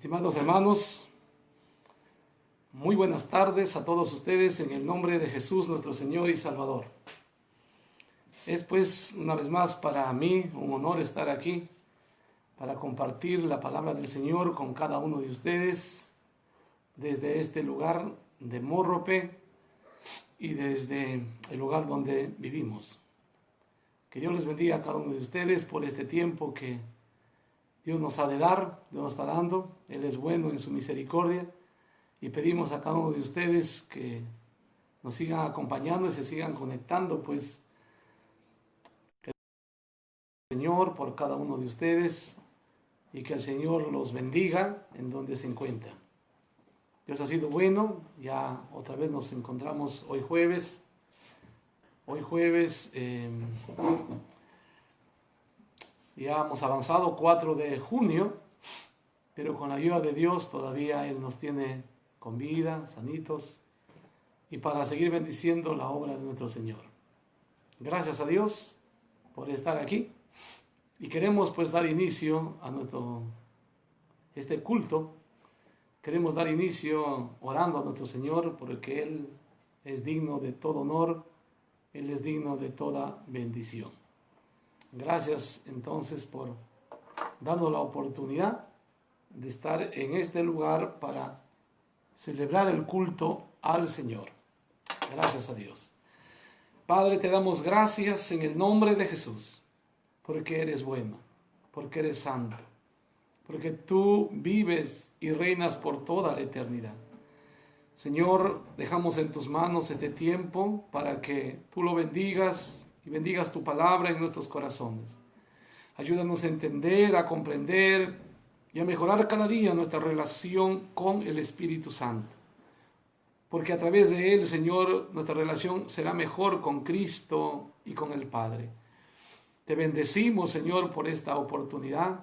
Estimados hermanos, muy buenas tardes a todos ustedes en el nombre de Jesús nuestro Señor y Salvador. Es pues una vez más para mí un honor estar aquí para compartir la palabra del Señor con cada uno de ustedes desde este lugar de Morrope y desde el lugar donde vivimos. Que Dios les bendiga a cada uno de ustedes por este tiempo que Dios nos ha de dar, Dios nos está dando. Él es bueno en su misericordia y pedimos a cada uno de ustedes que nos sigan acompañando y se sigan conectando, pues que el Señor por cada uno de ustedes y que el Señor los bendiga en donde se encuentran. Dios ha sido bueno, ya otra vez nos encontramos hoy jueves. Ya hemos avanzado 4 de junio, pero con la ayuda de Dios todavía Él nos tiene con vida, sanitos, y para seguir bendiciendo la obra de nuestro Señor. Gracias a Dios por estar aquí, y queremos pues dar inicio a este culto. Queremos dar inicio orando a nuestro Señor, porque Él es digno de todo honor, Él es digno de toda bendición. Gracias entonces por darnos la oportunidad de estar en este lugar para celebrar el culto al Señor. Gracias a Dios. Padre, te damos gracias en el nombre de Jesús, porque eres bueno, porque eres santo, porque tú vives y reinas por toda la eternidad. Señor, dejamos en tus manos este tiempo para que tú lo bendigas y bendigas tu palabra en nuestros corazones. Ayúdanos a entender, a comprender y a mejorar cada día nuestra relación con el Espíritu Santo. Porque a través de Él, Señor, nuestra relación será mejor con Cristo y con el Padre. Te bendecimos, Señor, por esta oportunidad.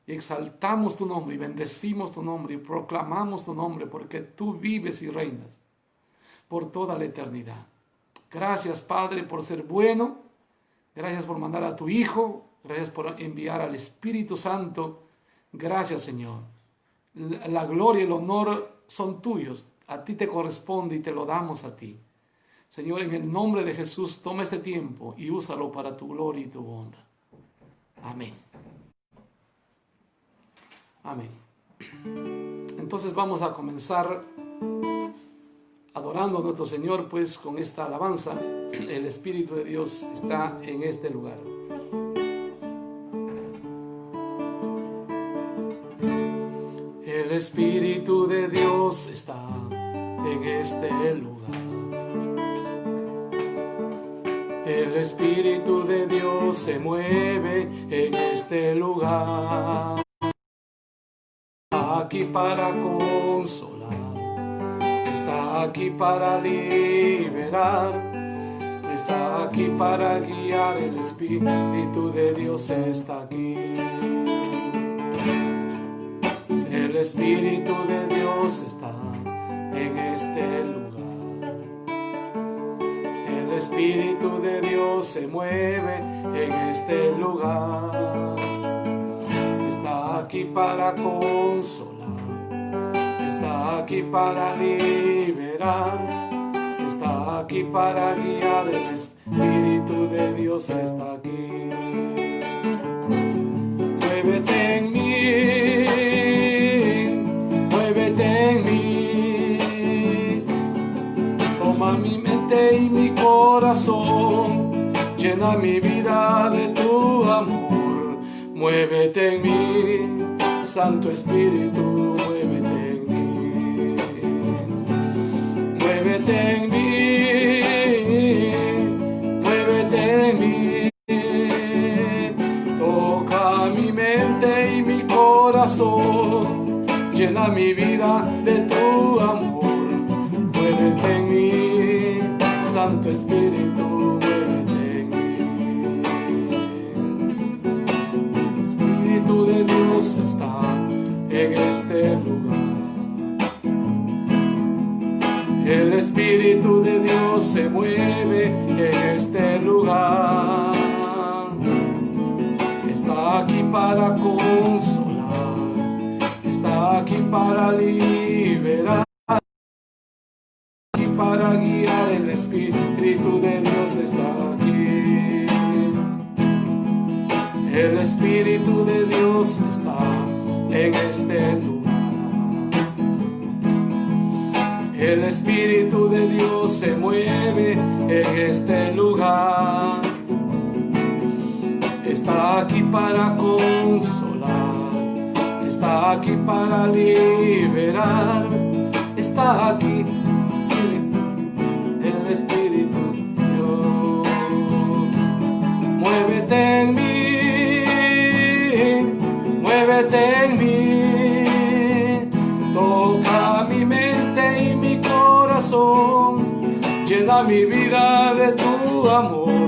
Y exaltamos tu nombre y bendecimos tu nombre y proclamamos tu nombre, porque tú vives y reinas por toda la eternidad. Gracias, Padre, por ser bueno. Gracias por mandar a tu Hijo. Gracias por enviar al Espíritu Santo. Gracias, Señor. La gloria y el honor son tuyos. A ti te corresponde y te lo damos a ti. Señor, en el nombre de Jesús, toma este tiempo y úsalo para tu gloria y tu honra. Amén. Amén. Entonces vamos a comenzar adorando a nuestro Señor, pues con esta alabanza. El Espíritu de Dios está en este lugar. El Espíritu de Dios está en este lugar. El Espíritu de Dios se mueve en este lugar. Está aquí para consolar, está aquí para liberar, está aquí para guiar. El Espíritu de Dios está aquí. El Espíritu de Dios está en este lugar. El Espíritu de Dios se mueve en este lugar. Está aquí para consolar, está aquí para liberar, está aquí para guiar. El Espíritu de Dios está aquí. Muévete en mí, muévete en mí. Toma mi mente y mi corazón, llena mi vida de tu amor. Muévete en mí, Santo Espíritu, muévete en mí. Muévete en mí, muévete en mí. Toca mi mente y mi corazón, llena mi vida de tu amor. Muévete en mí, Santo Espíritu, muévete en mí. De Dios está en este lugar. El Espíritu de Dios se mueve en este lugar. Está aquí para consolar, está está aquí para liberar, aquí para guiar. El Espíritu de Dios está aquí. El Espíritu de Dios está en este lugar. El Espíritu de Dios se mueve en este lugar. Está aquí para consolar, está aquí para liberar, está aquí el Espíritu de Dios. Muévete en mí, muévete en mí, toca mi mente y mi corazón, llena mi vida de tu amor.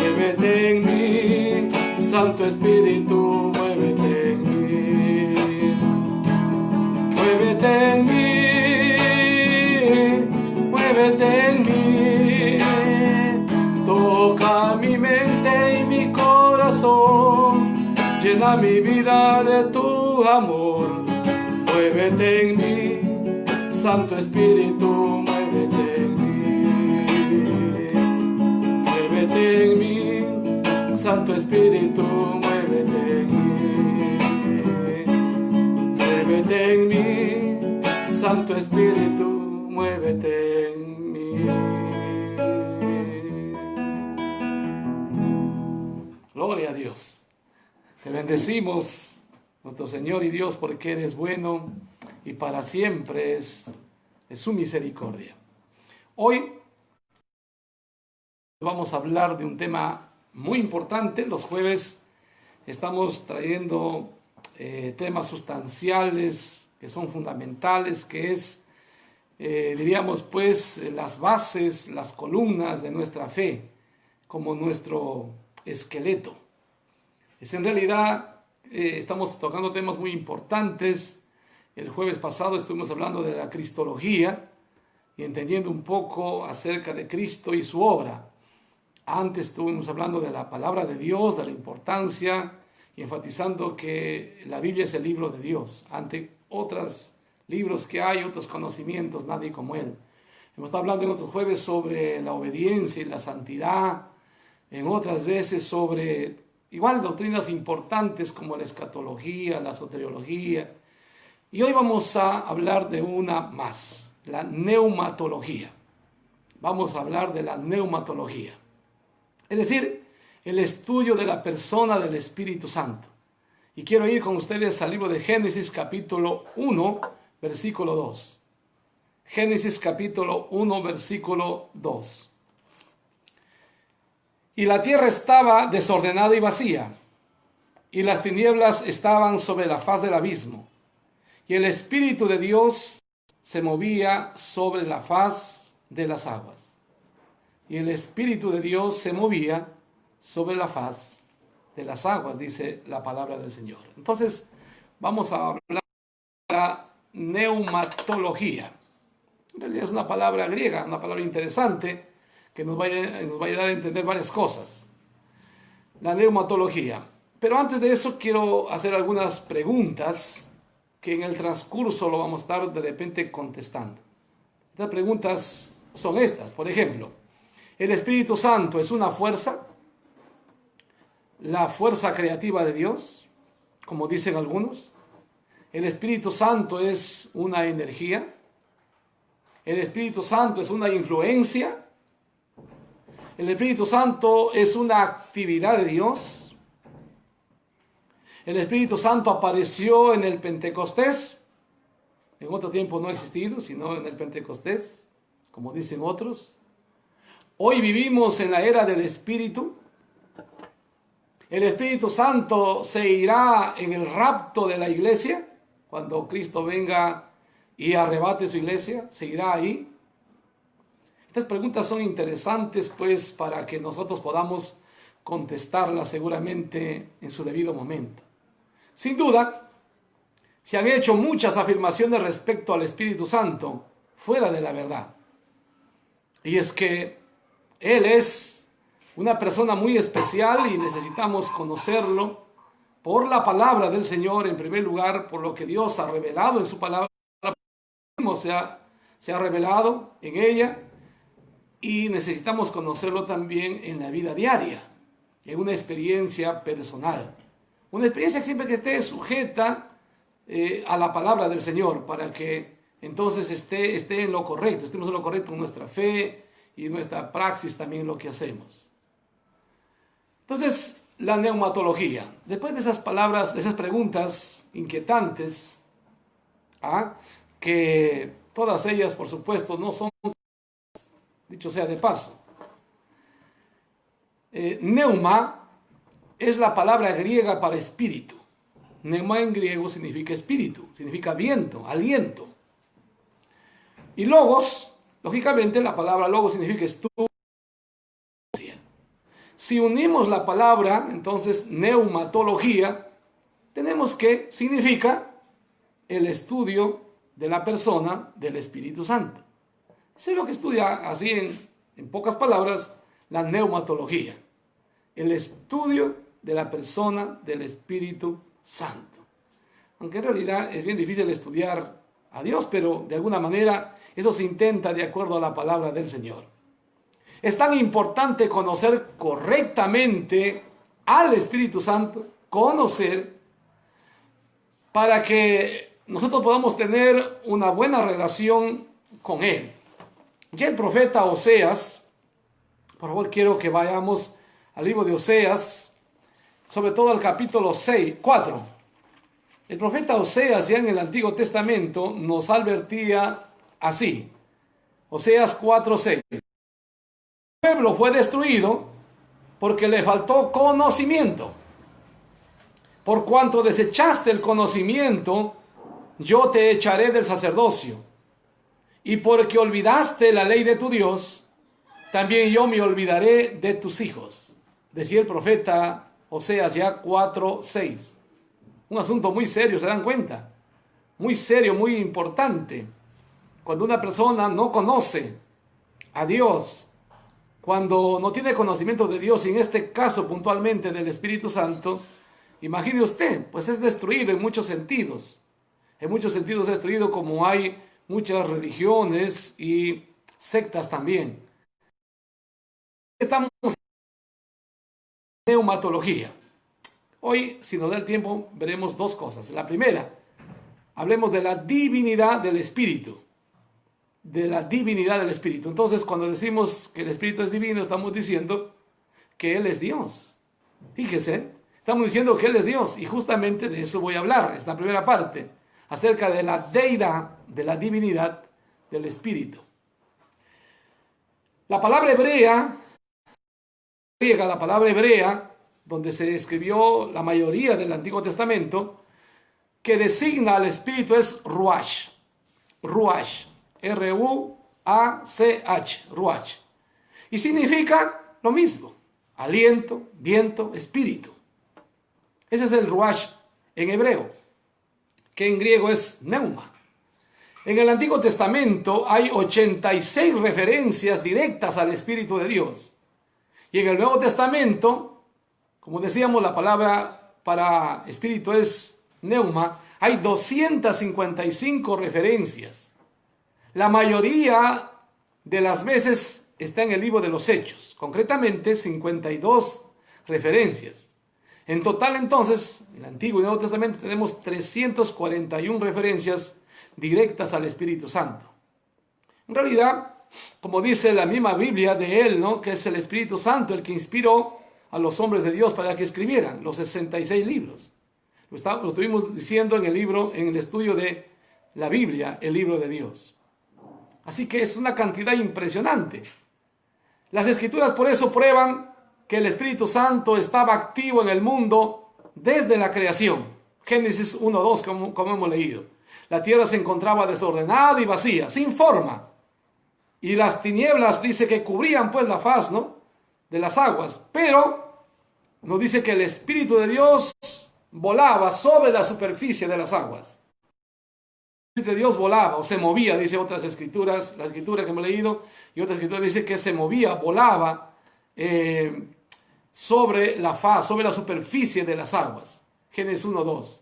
Muévete en mí, Santo Espíritu, muévete en mí. Muévete en mí, muévete en mí. Toca mi mente y mi corazón, llena mi vida de tu amor. Muévete en mí, Santo Espíritu, muévete en mí. Muévete en mí, Santo Espíritu, muévete en mí. Muévete en mí, Santo Espíritu, muévete en mí. Gloria a Dios. Te bendecimos, nuestro Señor y Dios, porque eres bueno y para siempre es su misericordia. Hoy vamos a hablar de un tema muy importante. Los jueves estamos trayendo temas sustanciales que son fundamentales, que es, diríamos pues, las bases, las columnas de nuestra fe, como nuestro esqueleto. En realidad estamos tocando temas muy importantes. El jueves pasado estuvimos hablando de la cristología y entendiendo un poco acerca de Cristo y su obra. Antes estuvimos hablando de la palabra de Dios, de la importancia, y enfatizando que la Biblia es el libro de Dios. Ante otros libros que hay, otros conocimientos, nadie como Él. Hemos estado hablando en otros jueves sobre la obediencia y la santidad, en otras veces sobre igual doctrinas importantes como la escatología, la soteriología. Y hoy vamos a hablar de una más, la neumatología. Vamos a hablar de la neumatología. Es decir, el estudio de la persona del Espíritu Santo. Y quiero ir con ustedes al libro de Génesis capítulo 1, versículo 2. Génesis capítulo 1, versículo 2. Y la tierra estaba desordenada y vacía, y las tinieblas estaban sobre la faz del abismo, y el Espíritu de Dios se movía sobre la faz de las aguas. Y el Espíritu de Dios se movía sobre la faz de las aguas, dice la palabra del Señor. Entonces, vamos a hablar de la neumatología. En realidad es una palabra griega, una palabra interesante, que nos va a ayudar a entender varias cosas. La neumatología. Pero antes de eso quiero hacer algunas preguntas que en el transcurso lo vamos a estar de repente contestando. Estas preguntas son estas. Por ejemplo, ¿el Espíritu Santo es una fuerza? ¿La fuerza creativa de Dios? Como dicen algunos. ¿El Espíritu Santo es una energía? ¿El Espíritu Santo es una influencia? ¿El Espíritu Santo es una actividad de Dios? ¿El Espíritu Santo apareció en el Pentecostés? En otro tiempo no ha existido, sino en el Pentecostés, como dicen otros. Hoy vivimos en la era del Espíritu. ¿El Espíritu Santo se irá en el rapto de la iglesia? Cuando Cristo venga y arrebate su iglesia, ¿se irá ahí? Estas preguntas son interesantes, pues, para que nosotros podamos contestarlas seguramente en su debido momento. Sin duda, se han hecho muchas afirmaciones respecto al Espíritu Santo fuera de la verdad. Y es que Él es una persona muy especial y necesitamos conocerlo por la palabra del Señor, en primer lugar, por lo que Dios ha revelado en su palabra, se ha revelado en ella, y necesitamos conocerlo también en la vida diaria, en una experiencia personal. Una experiencia siempre que esté sujeta a la palabra del Señor, para que entonces esté en lo correcto, estemos en lo correcto en nuestra fe y nuestra praxis también en lo que hacemos. Entonces, la neumatología. Después de esas palabras, de esas preguntas inquietantes, que todas ellas, por supuesto, no son, dicho sea de paso. Neuma es la palabra griega para espíritu. Neuma en griego significa espíritu, significa viento, aliento. Y logos, lógicamente la palabra logos significa estudio. Si unimos la palabra, entonces, neumatología, tenemos que significa el estudio de la persona del Espíritu Santo. Eso es lo que estudia, así en pocas palabras, la neumatología. El estudio de la persona del Espíritu Santo. Aunque en realidad es bien difícil estudiar a Dios, pero de alguna manera eso se intenta de acuerdo a la palabra del Señor. Es tan importante conocer correctamente al Espíritu Santo, conocer, para que nosotros podamos tener una buena relación con Él. Ya el profeta Oseas, por favor quiero que vayamos al libro de Oseas, sobre todo al capítulo 4. El profeta Oseas ya en el Antiguo Testamento nos advertía así. Oseas 4:6. El pueblo fue destruido porque le faltó conocimiento. Por cuanto desechaste el conocimiento, yo te echaré del sacerdocio. Y porque olvidaste la ley de tu Dios, también yo me olvidaré de tus hijos. Decía el profeta Oseas ya 4:6. Un asunto muy serio, ¿se dan cuenta? Muy serio, muy importante. Cuando una persona no conoce a Dios, cuando no tiene conocimiento de Dios, y en este caso puntualmente del Espíritu Santo, imagine usted, pues es destruido en muchos sentidos. En muchos sentidos es destruido, como hay muchas religiones y sectas también. Estamos en neumatología. Hoy, si nos da el tiempo, veremos dos cosas. La primera, hablemos de la divinidad del Espíritu. De la divinidad del Espíritu. Entonces, cuando decimos que el Espíritu es divino, estamos diciendo que Él es Dios. Fíjese, estamos diciendo que Él es Dios, y justamente de eso voy a hablar, esta primera parte, acerca de la deidad, de la divinidad del Espíritu. La palabra hebrea, la palabra hebrea, donde se escribió la mayoría del Antiguo Testamento, que designa al Espíritu es Ruach. Ruach. R-U-A-C-H, Ruach. Y significa lo mismo: aliento, viento, espíritu. Ese es el Ruach en hebreo, que en griego es Neuma. En el Antiguo Testamento hay 86 referencias directas al Espíritu de Dios. Y en el Nuevo Testamento, como decíamos, la palabra para espíritu es Neuma, hay 255 referencias. La mayoría de las veces está en el libro de los Hechos, concretamente 52 referencias. En total, entonces, en el Antiguo y Nuevo Testamento tenemos 341 referencias directas al Espíritu Santo. En realidad, como dice la misma Biblia de Él, ¿no?, que es el Espíritu Santo el que inspiró a los hombres de Dios para que escribieran los 66 libros. Lo estuvimos diciendo en el estudio de la Biblia, el libro de Dios. Así que es una cantidad impresionante. Las Escrituras por eso prueban que el Espíritu Santo estaba activo en el mundo desde la creación. Génesis 1:2, como hemos leído. La tierra se encontraba desordenada y vacía, sin forma. Y las tinieblas, dice, que cubrían pues la faz, ¿no?, de las aguas. Pero nos dice que el Espíritu de Dios volaba sobre la superficie de las aguas. El Espíritu de Dios volaba o se movía, dice otras escrituras, la escritura que hemos leído, y otra escritura dice que se movía, volaba sobre la faz, sobre la superficie de las aguas. Génesis 1:2.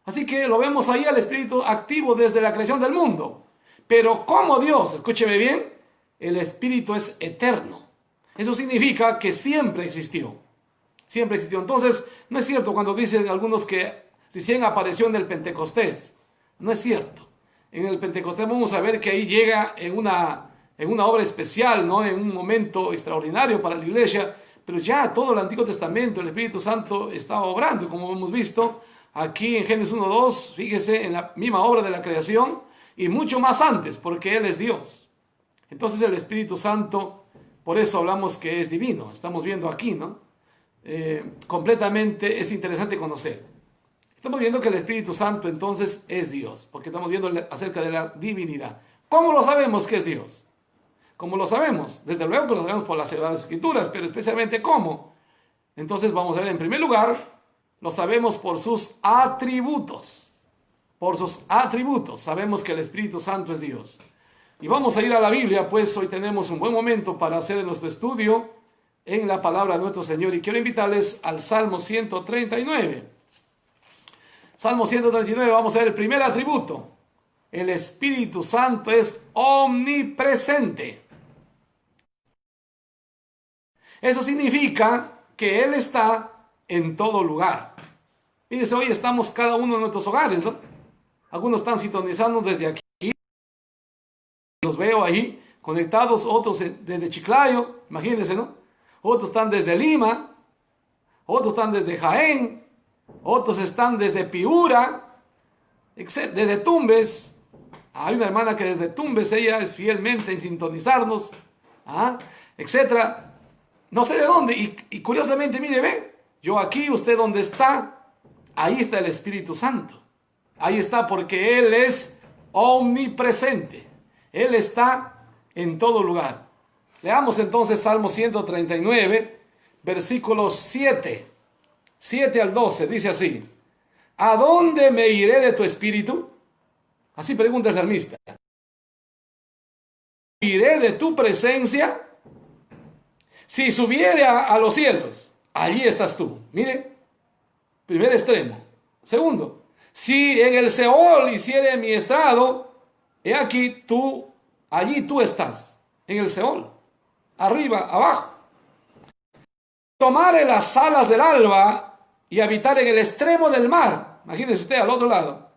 Así que lo vemos ahí al Espíritu activo desde la creación del mundo. Pero como Dios, escúcheme bien, el Espíritu es eterno. Eso significa que siempre existió. Siempre existió. Entonces, no es cierto cuando dicen algunos que recién apareció en el Pentecostés. No es cierto. En el Pentecostés vamos a ver que ahí llega en una obra especial, ¿no? En un momento extraordinario para la iglesia. Pero ya todo el Antiguo Testamento, el Espíritu Santo estaba obrando, como hemos visto aquí en Génesis 1:2, fíjese, en la misma obra de la creación y mucho más antes, porque Él es Dios. Entonces el Espíritu Santo, por eso hablamos que es divino. Estamos viendo aquí, ¿no? Completamente es interesante conocer. Estamos viendo que el Espíritu Santo entonces es Dios, porque estamos viendo acerca de la divinidad. ¿Cómo lo sabemos que es Dios? ¿Cómo lo sabemos? Desde luego que lo sabemos por las Sagradas Escrituras, pero especialmente ¿cómo? Entonces vamos a ver, en primer lugar, lo sabemos por sus atributos. Por sus atributos sabemos que el Espíritu Santo es Dios. Y vamos a ir a la Biblia, pues hoy tenemos un buen momento para hacer nuestro estudio en la palabra de nuestro Señor. Y quiero invitarles al Salmo 139. Salmo 139, vamos a ver el primer atributo. El Espíritu Santo es omnipresente. Eso significa que Él está en todo lugar. Fíjense, hoy estamos cada uno en nuestros hogares, ¿no? Algunos están sintonizando desde aquí. Los veo ahí conectados, otros desde Chiclayo, imagínense, ¿no? Otros están desde Lima, otros están desde Jaén, otros están desde Piura, desde Tumbes. Hay una hermana que desde Tumbes, ella es fielmente en sintonizarnos, etcétera. No sé de dónde, y curiosamente, mire, ve, yo aquí, usted donde está, ahí está el Espíritu Santo. Ahí está porque Él es omnipresente. Él está en todo lugar. Leamos entonces Salmo 139, versículos 7 al 12, dice así: ¿A dónde me iré de tu espíritu? Así pregunta el salmista. ¿Iré de tu presencia? Si subiere a los cielos, allí estás tú. Mire, primer extremo. Segundo, si en el Seol hiciere mi estrado, he aquí tú, allí tú estás, en el Seol, arriba, abajo. Tomare las alas del alba y habitar en el extremo del mar, imagínese usted al otro lado,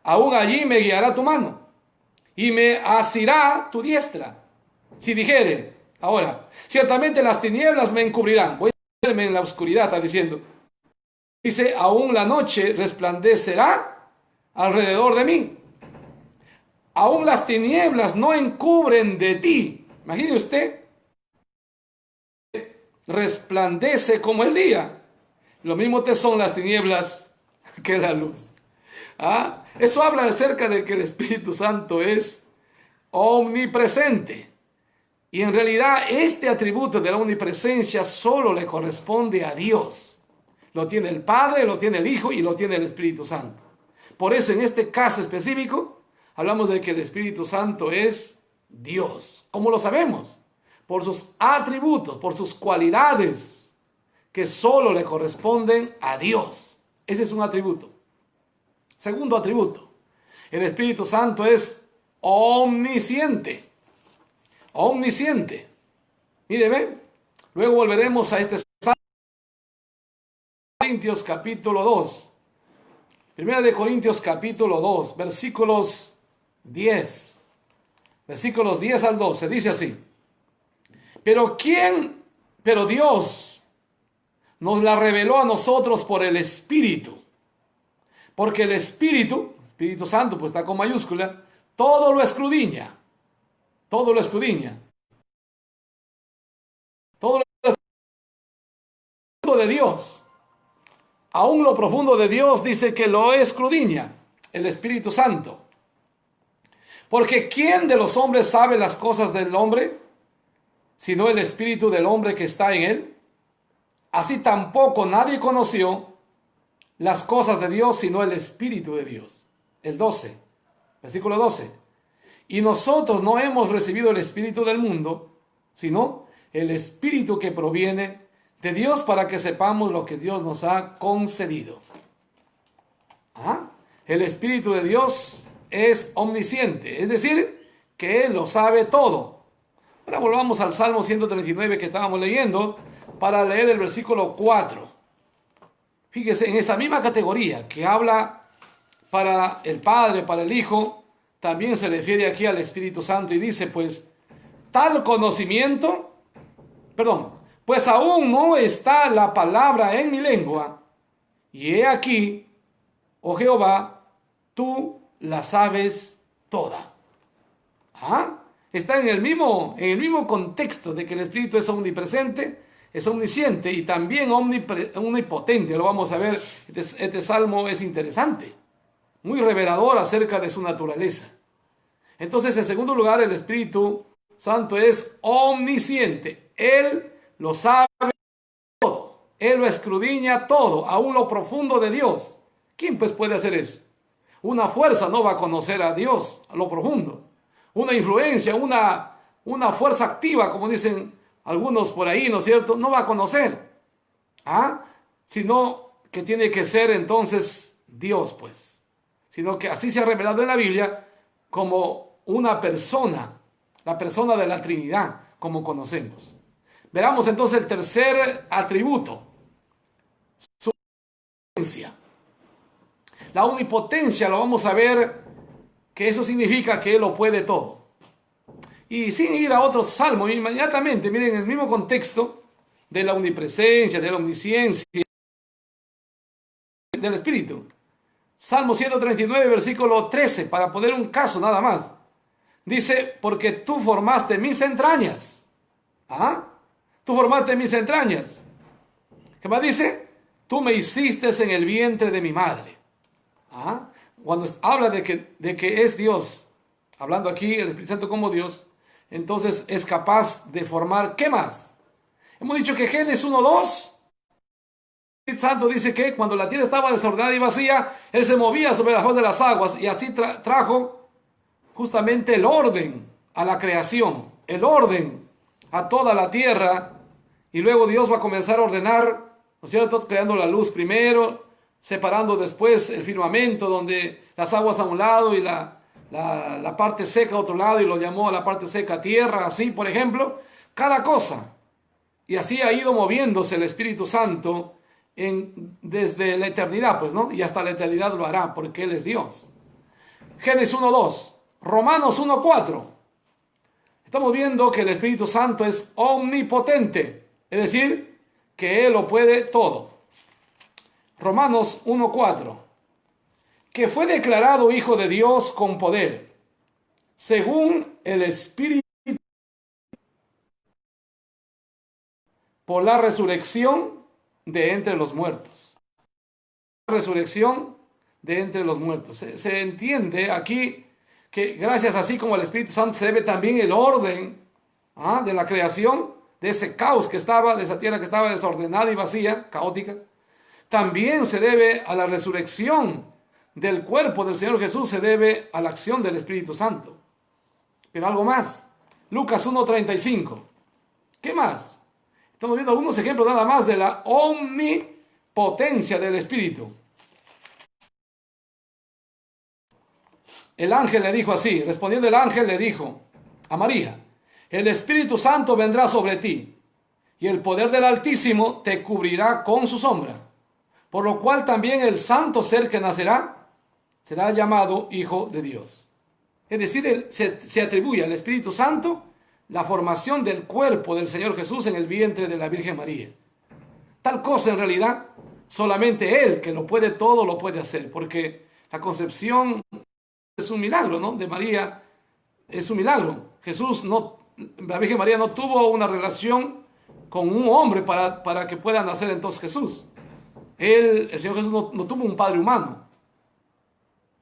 aún allí me guiará tu mano y me asirá tu diestra. Si dijere, ahora, ciertamente las tinieblas me encubrirán, voy a meterme en la oscuridad, está diciendo. Dice, aún la noche resplandecerá alrededor de mí. Aún las tinieblas no encubren de ti. Imagine usted, resplandece como el día. Lo mismo te son las tinieblas que la luz. Eso habla acerca de que el Espíritu Santo es omnipresente. Y en realidad este atributo de la omnipresencia solo le corresponde a Dios. Lo tiene el Padre, lo tiene el Hijo y lo tiene el Espíritu Santo. Por eso en este caso específico hablamos de que el Espíritu Santo es Dios. ¿Cómo lo sabemos? Por sus atributos, por sus cualidades que solo le corresponden a Dios. Ese es un atributo. Segundo atributo, el Espíritu Santo es omnisciente. Omnisciente. Mire, ve. Luego volveremos a este Salmo. Corintios capítulo 2. Primera de Corintios capítulo 2, versículos 10. Versículos 10 al 12. Dice así: Pero Dios nos la reveló a nosotros por el Espíritu. Porque el Espíritu Santo, pues está con mayúscula, todo lo escudriña. Todo lo escudriña. Todo lo profundo de Dios. Aún lo profundo de Dios dice que lo escudriña el Espíritu Santo. Porque ¿quién de los hombres sabe las cosas del hombre, sino el espíritu del hombre que está en él? Así tampoco nadie conoció las cosas de Dios, sino el Espíritu de Dios. El 12, versículo 12. Y nosotros no hemos recibido el espíritu del mundo, sino el Espíritu que proviene de Dios, para que sepamos lo que Dios nos ha concedido. ¿Ah? El Espíritu de Dios es omnisciente, es decir, que Él lo sabe todo. Ahora volvamos al Salmo 139 que estábamos leyendo para leer el versículo 4. Fíjese, en esta misma categoría que habla para el Padre, para el Hijo, también se refiere aquí al Espíritu Santo y dice, pues, tal conocimiento, pues aún no está la palabra en mi lengua, y he aquí, oh Jehová, tú la sabes toda. ¿Ah? Está en el mismo contexto de que el Espíritu es omnipresente, es omnisciente y también omnipotente. Lo vamos a ver, este salmo es interesante, muy revelador acerca de su naturaleza. Entonces, en segundo lugar, el Espíritu Santo es omnisciente. Él lo sabe todo. Él lo escudriña todo, aún lo profundo de Dios. ¿Quién pues puede hacer eso? Una fuerza no va a conocer a Dios, a lo profundo. Una influencia, una fuerza activa, como dicen algunos por ahí, ¿no es cierto? No va a conocer. Sino que tiene que ser entonces Dios, pues. Sino que así se ha revelado en la Biblia como una persona, la persona de la Trinidad, como conocemos. Veamos entonces el tercer atributo, su omnipotencia. La omnipotencia lo vamos a ver que eso significa que Él lo puede todo. Y sin ir a otro salmo, inmediatamente, miren, en el mismo contexto de la omnipresencia, de la omnisciencia, del Espíritu. Salmo 139, versículo 13, para poner un caso nada más. Dice, porque tú formaste mis entrañas. Tú formaste mis entrañas. ¿Qué más dice? Tú me hiciste en el vientre de mi madre. Cuando habla de que es Dios, hablando aquí el Espíritu Santo como Dios, entonces es capaz de formar, ¿qué más? Hemos dicho que Génesis 1:2, el Espíritu Santo dice que cuando la tierra estaba desordenada y vacía, Él se movía sobre la faz de las aguas y así trajo justamente el orden a la creación, el orden a toda la tierra, y luego Dios va a comenzar a ordenar, ¿no es cierto?, creando la luz primero, separando después el firmamento donde las aguas a un lado y la parte seca a otro lado, y lo llamó a la parte seca tierra, así por ejemplo, cada cosa. Y así ha ido moviéndose el Espíritu Santo desde la eternidad, pues, ¿no? Y hasta la eternidad lo hará, porque Él es Dios. Génesis 1:2, Romanos 1:4. Estamos viendo que el Espíritu Santo es omnipotente, es decir, que Él lo puede todo. Romanos 1:4, que fue declarado Hijo de Dios con poder, según el Espíritu, por la resurrección de entre los muertos. Resurrección de entre los muertos. Se entiende aquí que gracias así como al Espíritu Santo se debe también el orden de la creación, de ese caos que estaba, de esa tierra que estaba desordenada y vacía, caótica. También se debe a la resurrección del cuerpo del Señor Jesús, se debe a la acción del Espíritu Santo. Pero algo más, Lucas 1:35. ¿Qué más? Estamos viendo algunos ejemplos nada más de la omnipotencia del Espíritu. El ángel le dijo así, respondiendo el ángel le dijo a María, el Espíritu Santo vendrá sobre ti, y el poder del Altísimo te cubrirá con su sombra, por lo cual también el santo ser que nacerá será llamado Hijo de Dios. Es decir, se atribuye al Espíritu Santo la formación del cuerpo del Señor Jesús en el vientre de la Virgen María. Tal cosa en realidad, solamente Él, que lo puede todo, lo puede hacer, porque la concepción es un milagro, ¿no? De María es un milagro. La Virgen María no tuvo una relación con un hombre para que pueda nacer entonces Jesús. El Señor Jesús no tuvo un padre humano.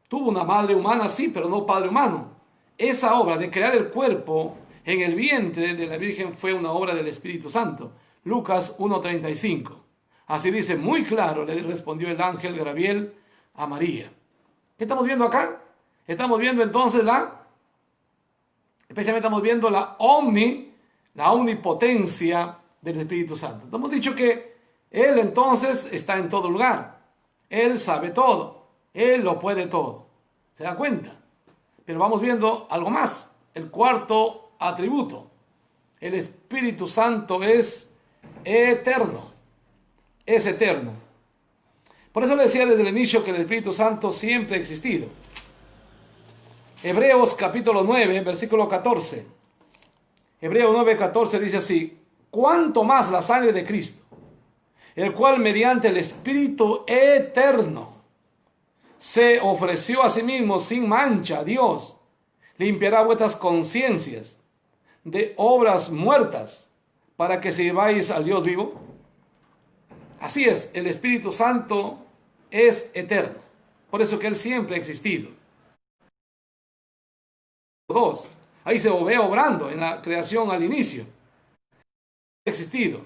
Tuvo una madre humana, sí, pero no padre humano. Esa obra de crear el cuerpo en el vientre de la Virgen fue una obra del Espíritu Santo. Lucas 1:35. Así dice muy claro, le respondió el ángel Gabriel a María. ¿Qué estamos viendo acá? Estamos viendo entonces especialmente estamos viendo la omnipotencia del Espíritu Santo. Hemos dicho que Él entonces está en todo lugar. Él sabe todo. Él lo puede todo. ¿Se da cuenta? Pero vamos viendo algo más. El cuarto atributo. El Espíritu Santo es eterno. Es eterno. Por eso le decía desde el inicio que el Espíritu Santo siempre ha existido. Hebreos capítulo 9, versículo 14. Hebreos 9, 14 dice así: cuánto más la sangre de Cristo, el cual mediante el Espíritu eterno se ofreció a sí mismo sin mancha a Dios, limpiará vuestras conciencias de obras muertas para que sirváis al Dios vivo. Así es, el Espíritu Santo es eterno. Por eso que Él siempre ha existido. Dos, ahí se ve obrando en la creación al inicio. Ha existido.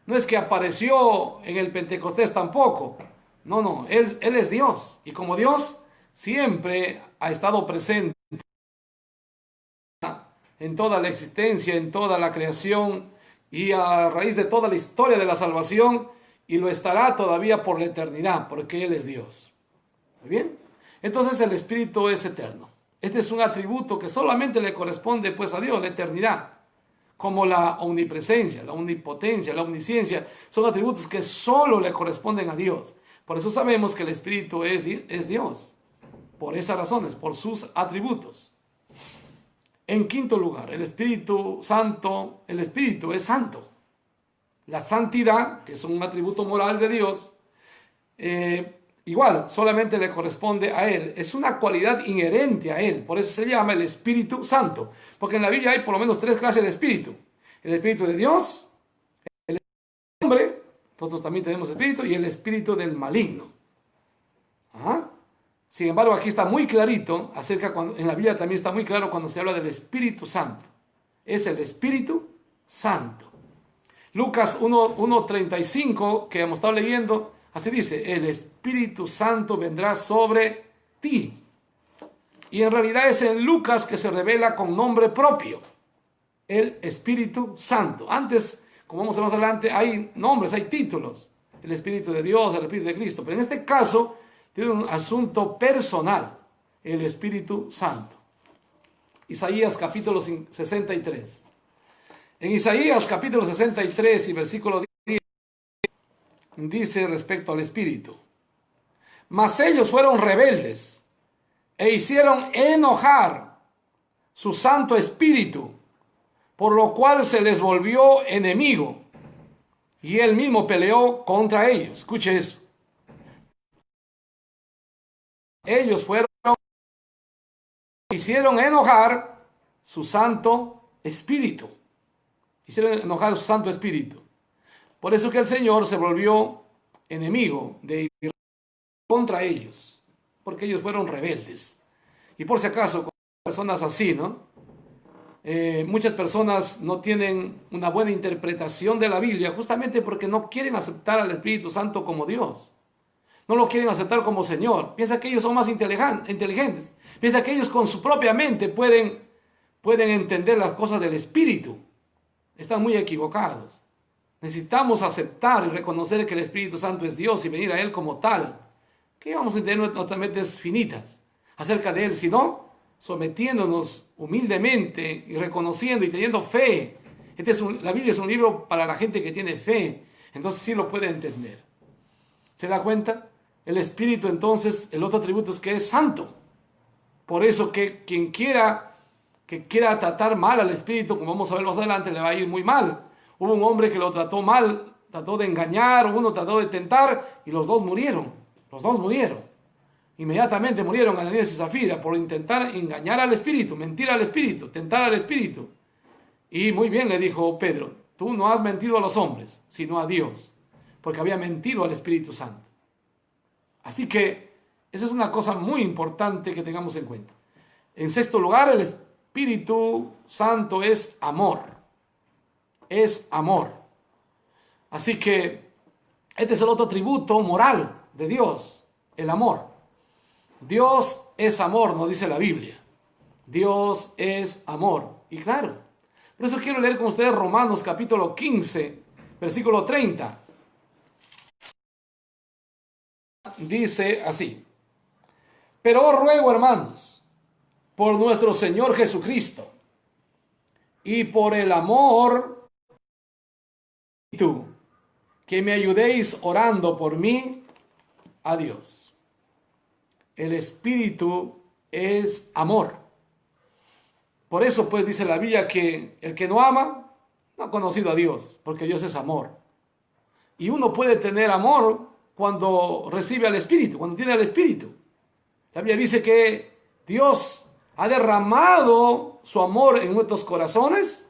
No es que apareció en el Pentecostés tampoco. No, no, Él es Dios. Y como Dios siempre ha estado presente en toda la existencia, en toda la creación y a raíz de toda la historia de la salvación, y lo estará todavía por la eternidad, porque Él es Dios. ¿Muy bien? Entonces el Espíritu es eterno. Este es un atributo que solamente le corresponde pues a Dios, la eternidad. Como la omnipresencia, la omnipotencia, la omnisciencia, son atributos que solo le corresponden a Dios. Por eso sabemos que el Espíritu es Dios. Por esas razones, por sus atributos. En quinto lugar, el Espíritu Santo, el Espíritu es santo. La santidad, que es un atributo moral de Dios, igual, solamente le corresponde a Él. Es una cualidad inherente a Él. Por eso se llama el Espíritu Santo. Porque en la Biblia hay por lo menos tres clases de espíritu. El Espíritu de Dios, el Espíritu del hombre, nosotros también tenemos espíritu, y el Espíritu del maligno. ¿Ah? Sin embargo, aquí está muy clarito, en la Biblia también está muy claro cuando se habla del Espíritu Santo. Es el Espíritu Santo. Lucas 1:35, que hemos estado leyendo, así dice: el Espíritu Santo vendrá sobre ti. Y en realidad es en Lucas que se revela con nombre propio, el Espíritu Santo. Antes, como vamos a ver más adelante, hay nombres, hay títulos: el Espíritu de Dios, el Espíritu de Cristo. Pero en este caso, tiene un asunto personal, el Espíritu Santo. Isaías capítulo 63. En Isaías capítulo 63 y versículo 10 dice respecto al Espíritu: mas ellos fueron rebeldes e hicieron enojar su Santo Espíritu, por lo cual se les volvió enemigo, y él mismo peleó contra ellos. Escuche eso. Ellos hicieron enojar su Santo Espíritu. Hicieron enojar su Santo Espíritu. Por eso que el Señor se volvió enemigo de Israel contra ellos, porque ellos fueron rebeldes. Y por si acaso, con personas así, ¿no? Muchas personas no tienen una buena interpretación de la Biblia justamente porque no quieren aceptar al Espíritu Santo como Dios. No lo quieren aceptar como Señor. Piensa que ellos son más inteligentes. Piensa que ellos con su propia mente pueden entender las cosas del Espíritu. Están muy equivocados. Necesitamos aceptar y reconocer que el Espíritu Santo es Dios y venir a Él como tal. ¿Qué vamos a entender nuestras mentes finitas acerca de Él? Sino sometiéndonos humildemente y reconociendo y teniendo fe. La Biblia es un libro para la gente que tiene fe. Entonces sí lo puede entender. ¿Se da cuenta? El Espíritu, entonces, el otro atributo es que es santo. Por eso que quien quiera tratar mal al Espíritu, como vamos a ver más adelante, le va a ir muy mal. Hubo un hombre que lo trató mal, trató de engañar, uno trató de tentar, y los dos murieron. Los dos murieron. Inmediatamente murieron Ananías y Zafira por intentar engañar al Espíritu, mentir al Espíritu, tentar al Espíritu. Y muy bien le dijo Pedro: tú no has mentido a los hombres, sino a Dios, porque había mentido al Espíritu Santo. Así que esa es una cosa muy importante que tengamos en cuenta. En sexto lugar, el Espíritu Santo es amor. Es amor. Así que este es el otro atributo moral de Dios, el amor. Dios es amor, nos dice la Biblia. Dios es amor. Y claro, por eso quiero leer con ustedes Romanos capítulo 15, versículo 30. Dice así: Pero os ruego, hermanos, por nuestro Señor Jesucristo y por el amor que me ayudéis orando por mí a Dios. El Espíritu es amor. Por eso pues dice la Biblia que el que no ama no ha conocido a Dios, porque Dios es amor. Y uno puede tener amor cuando recibe al Espíritu, cuando tiene al Espíritu. La Biblia dice que Dios ha derramado su amor en nuestros corazones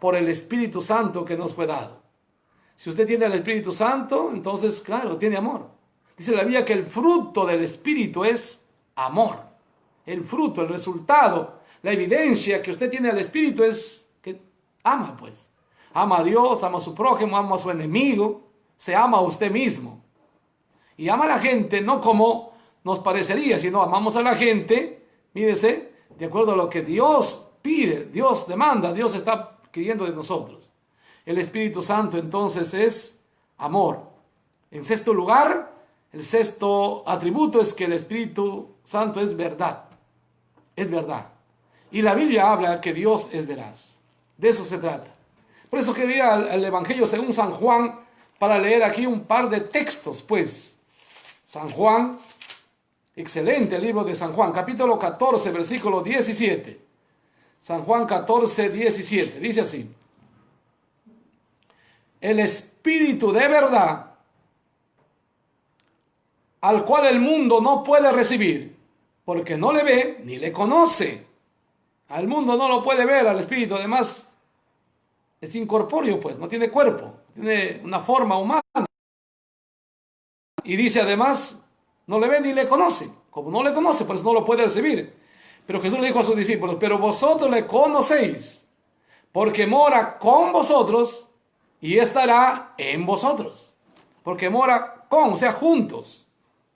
por el Espíritu Santo que nos fue dado. Si usted tiene el Espíritu Santo, entonces, claro, tiene amor. Dice la Biblia que el fruto del Espíritu es amor. El fruto, el resultado, la evidencia que usted tiene al Espíritu es que ama, pues. Ama a Dios, ama a su prójimo, ama a su enemigo, se ama a usted mismo. Y ama a la gente no como nos parecería, sino amamos a la gente, mírese, de acuerdo a lo que Dios pide, Dios demanda, Dios está pidiendo de nosotros. El Espíritu Santo entonces es amor. En sexto lugar, el sexto atributo es que el Espíritu Santo es verdad. Es verdad. Y la Biblia habla que Dios es veraz. De eso se trata. Por eso quería ir al Evangelio según San Juan para leer aquí un par de textos, pues. San Juan, excelente el libro de San Juan, capítulo 14, versículo 17. San Juan 14, 17. Dice así: el Espíritu de verdad, al cual el mundo no puede recibir, porque no le ve ni le conoce. Al mundo no lo puede ver, al Espíritu, además es incorpóreo, pues, no tiene cuerpo, tiene una forma humana. Y dice además, no le ve ni le conoce. Como no le conoce, pues no lo puede recibir. Pero Jesús le dijo a sus discípulos: pero vosotros le conocéis, porque mora con vosotros y estará en vosotros. Porque mora con, o sea, juntos.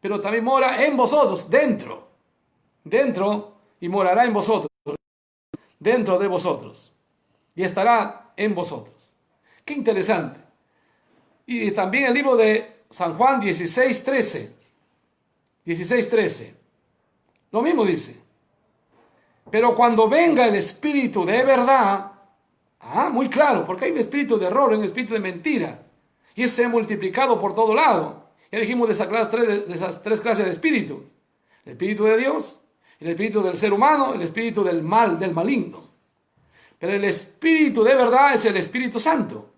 Pero también mora en vosotros, dentro. Dentro, y morará en vosotros. Dentro de vosotros. Y estará en vosotros. Qué interesante. Y también el libro de San Juan 16:13. 16:13. Lo mismo dice: pero cuando venga el Espíritu de verdad, muy claro, porque hay un espíritu de error, un espíritu de mentira, y ese se ha multiplicado por todo lado. Ya dijimos de esas tres clases de espíritus: el espíritu de Dios, el espíritu del ser humano, el espíritu del mal, del maligno. Pero el Espíritu de verdad es el Espíritu Santo.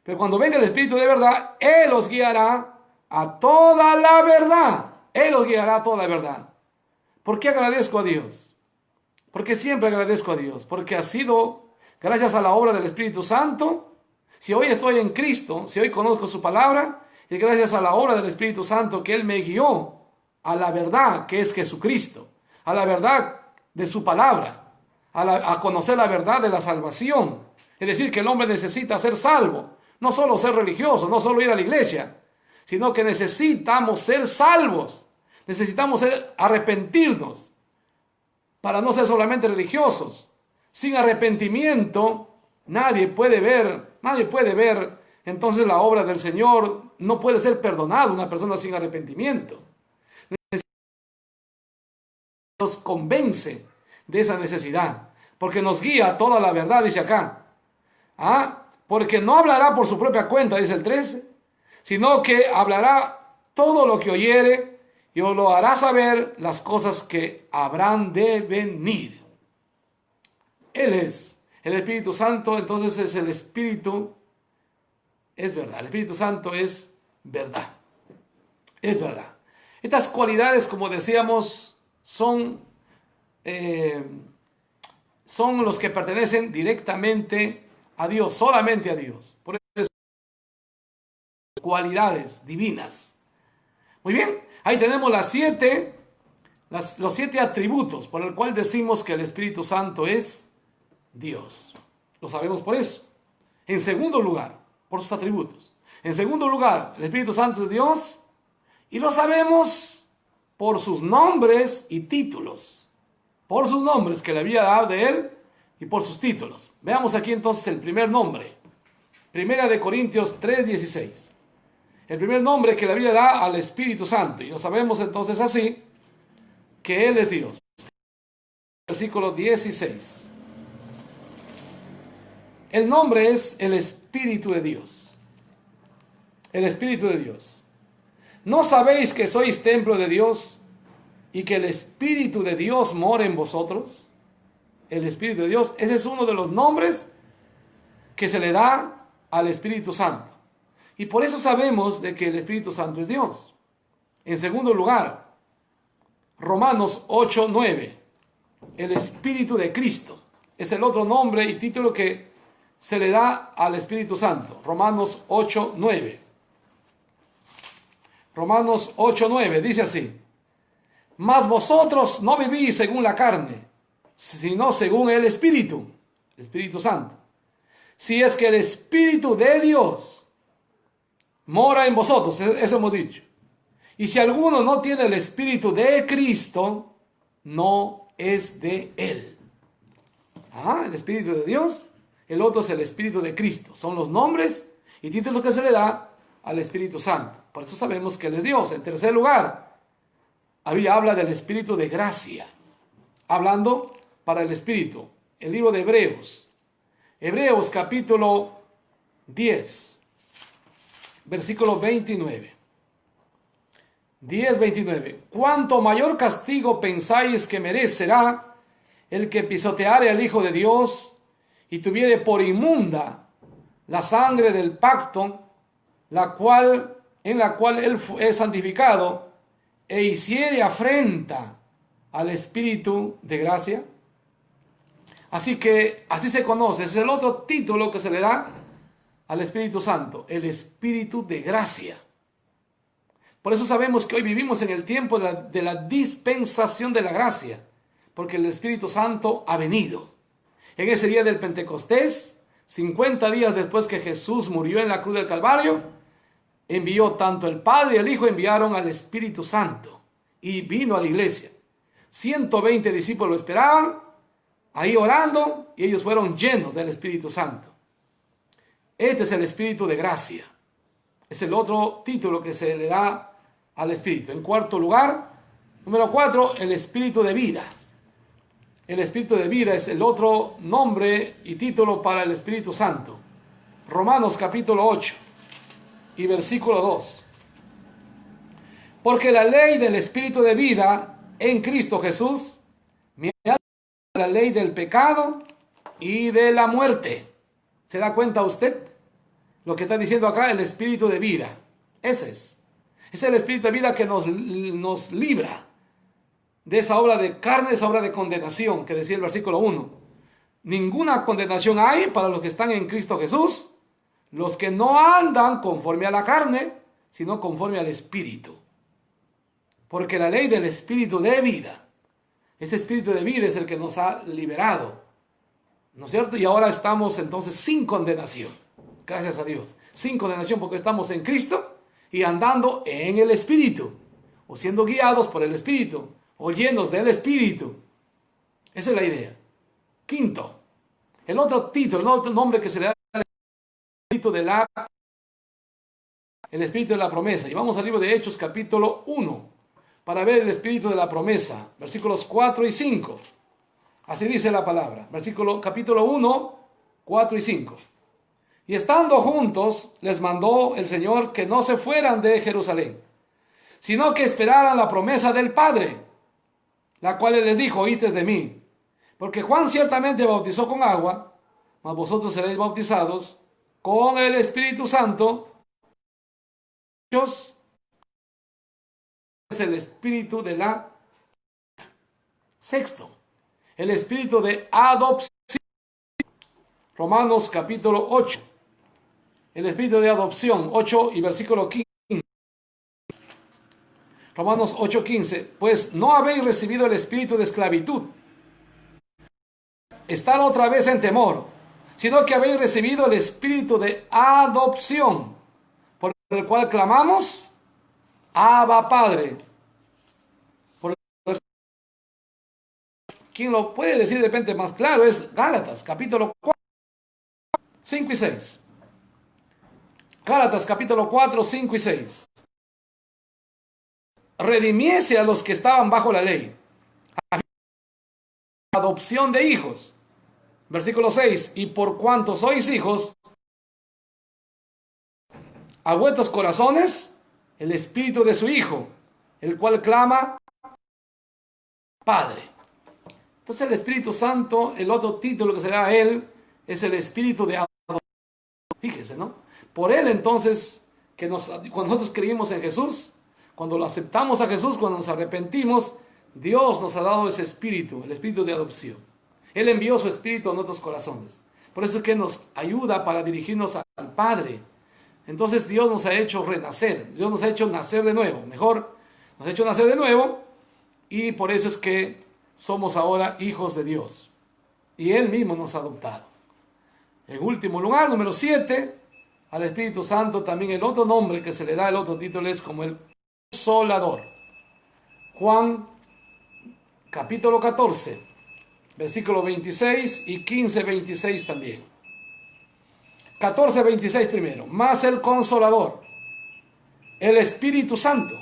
Pero cuando venga el Espíritu de verdad, Él os guiará a toda la verdad. Él os guiará a toda la verdad. ¿Por qué agradezco a Dios? Porque siempre agradezco a Dios. Porque ha sido gracias a la obra del Espíritu Santo. Si hoy estoy en Cristo, si hoy conozco su palabra, es gracias a la obra del Espíritu Santo que Él me guió a la verdad que es Jesucristo. A la verdad de su palabra. A conocer la verdad de la salvación. Es decir, que el hombre necesita ser salvo. No solo ser religioso, no solo ir a la iglesia, sino que necesitamos ser salvos. Necesitamos arrepentirnos para no ser solamente religiosos. Sin arrepentimiento, nadie puede ver entonces la obra del Señor. No puede ser perdonado una persona sin arrepentimiento. Nos convence de esa necesidad, porque nos guía a toda la verdad, dice acá. Porque no hablará por su propia cuenta, dice el 13, sino que hablará todo lo que oyere y os lo hará saber las cosas que habrán de venir. Él es el Espíritu Santo, entonces es el Espíritu, es verdad, el Espíritu Santo es verdad, es verdad. Estas cualidades, como decíamos, son los que pertenecen directamente a Dios, solamente a Dios. Por eso, cualidades divinas. Muy bien, ahí tenemos los 7 atributos por el cual decimos que el Espíritu Santo es Dios. Lo sabemos por eso. En segundo lugar, por sus atributos. En segundo lugar, el Espíritu Santo es Dios y lo sabemos por sus nombres y títulos. Por sus nombres que le había dado de él y por sus títulos. Veamos aquí entonces el primer nombre. Primera de Corintios 3:16. El primer nombre que le había dado al Espíritu Santo. Y lo sabemos entonces así, que Él es Dios. Versículo 16. El nombre es el Espíritu de Dios. El Espíritu de Dios. ¿No sabéis que sois templo de Dios y que el Espíritu de Dios mora en vosotros? El Espíritu de Dios, ese es uno de los nombres que se le da al Espíritu Santo. Y por eso sabemos de que el Espíritu Santo es Dios. En segundo lugar, Romanos 8:9. El Espíritu de Cristo. Es el otro nombre y título que se le da al Espíritu Santo. Romanos 8:9. Romanos 8:9 dice así: mas vosotros no vivís según la carne, sino según el Espíritu Santo. Si es que el Espíritu de Dios mora en vosotros, eso hemos dicho. Y si alguno no tiene el Espíritu de Cristo, no es de Él. El Espíritu de Dios. El otro es el Espíritu de Cristo. Son los nombres y títulos que se le da al Espíritu Santo. Por eso sabemos que Él es Dios. En tercer lugar, habla del Espíritu de gracia. Hablando para el Espíritu. El libro de Hebreos. Hebreos capítulo 10. Versículo 29. 10:29. ¿Cuánto mayor castigo pensáis que merecerá el que pisoteare al Hijo de Dios y tuviere por inmunda la sangre del pacto, en la cual él es santificado, e hiciere afrenta al Espíritu de gracia? Así que así se conoce, ese es el otro título que se le da al Espíritu Santo, el Espíritu de gracia. Por eso sabemos que hoy vivimos en el tiempo de la dispensación de la gracia, porque el Espíritu Santo ha venido. En ese día del Pentecostés, 50 días después que Jesús murió en la cruz del Calvario, envió tanto el Padre y el Hijo, enviaron al Espíritu Santo y vino a la iglesia. 120 discípulos lo esperaban, ahí orando, y ellos fueron llenos del Espíritu Santo. Este es el Espíritu de gracia. Es el otro título que se le da al Espíritu. En cuarto lugar, número 4, el Espíritu de vida. El Espíritu de vida es el otro nombre y título para el Espíritu Santo. Romanos capítulo 8 y versículo 2. Porque la ley del Espíritu de vida en Cristo Jesús me ha la ley del pecado y de la muerte. ¿Se da cuenta usted lo que está diciendo acá? El Espíritu de vida. Ese es. Es el Espíritu de vida que nos libra de esa obra de carne, esa obra de condenación que decía el versículo 1. Ninguna condenación hay para los que están en Cristo Jesús, los que no andan conforme a la carne, sino conforme al Espíritu. Porque la ley del Espíritu de vida, ese Espíritu de vida es el que nos ha liberado, ¿no es cierto? Y ahora estamos entonces sin condenación, gracias a Dios, sin condenación porque estamos en Cristo y andando en el Espíritu, o siendo guiados por el Espíritu, o llenos del Espíritu. Esa es la idea. Quinto, el otro título, el otro nombre que se le da al Espíritu de el Espíritu de la promesa. Y vamos al libro de Hechos capítulo 1 para ver el Espíritu de la promesa, versículos 4 y 5. Así dice la palabra, capítulo 1, 4 y 5. Y estando juntos, les mandó el Señor que no se fueran de Jerusalén, sino que esperaran la promesa del Padre, la cual Él les dijo: oísteis de mí, porque Juan ciertamente bautizó con agua, mas vosotros seréis bautizados con el Espíritu Santo. Dios es el Espíritu de la... Sexto, el Espíritu de adopción. Romanos capítulo 8. El Espíritu de adopción, 8 y versículo 15. Romanos 8:15. Pues no habéis recibido el espíritu de esclavitud, estar otra vez en temor, sino que habéis recibido el espíritu de adopción, por el cual clamamos: Abba, Padre. Quien lo puede decir de repente más claro es Gálatas, capítulo 4, 5 y 6. Gálatas, capítulo 4, 5 y 6. Redimiese a los que estaban bajo la ley, Adopción de hijos. Versículo 6. Y por cuanto sois hijos, a vuestros corazones el espíritu de su Hijo, el cual clama, Padre. Entonces el Espíritu Santo, el otro título que se da a él, es el espíritu de adopción. Fíjese, ¿no? Por él entonces, cuando nosotros creímos en Jesús, cuando lo aceptamos a Jesús, cuando nos arrepentimos, Dios nos ha dado ese espíritu, el espíritu de adopción. Él envió su espíritu a nuestros corazones. Por eso es que nos ayuda para dirigirnos al Padre. Entonces Dios nos ha hecho renacer, Dios nos ha hecho nacer de nuevo, mejor, nos ha hecho nacer de nuevo, y por eso es que somos ahora hijos de Dios. Y Él mismo nos ha adoptado. En último lugar, número 7, al Espíritu Santo también el otro nombre que se le da, el otro título es como el Consolador. Juan capítulo 14, versículo 26 y 15, 26 también. 14, 26 primero. Mas el Consolador, el Espíritu Santo,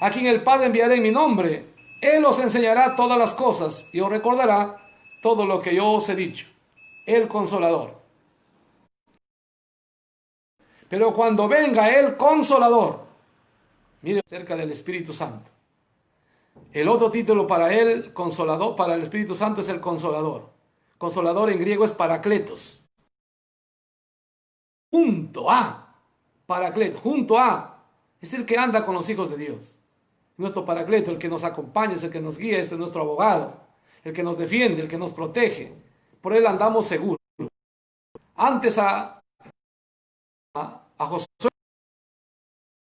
a quien el Padre enviará en mi nombre, Él os enseñará todas las cosas y os recordará todo lo que yo os he dicho. El Consolador. Pero cuando venga el Consolador, mire acerca del Espíritu Santo. El otro título para el Consolador, para el Espíritu Santo, es el Consolador. Consolador en griego es Paracletos. Junto a, Paracletos, junto a, es el que anda con los hijos de Dios. Nuestro Paracleto, el que nos acompaña, es el que nos guía, es nuestro abogado, el que nos defiende, el que nos protege. Por él andamos seguros. Antes a Josué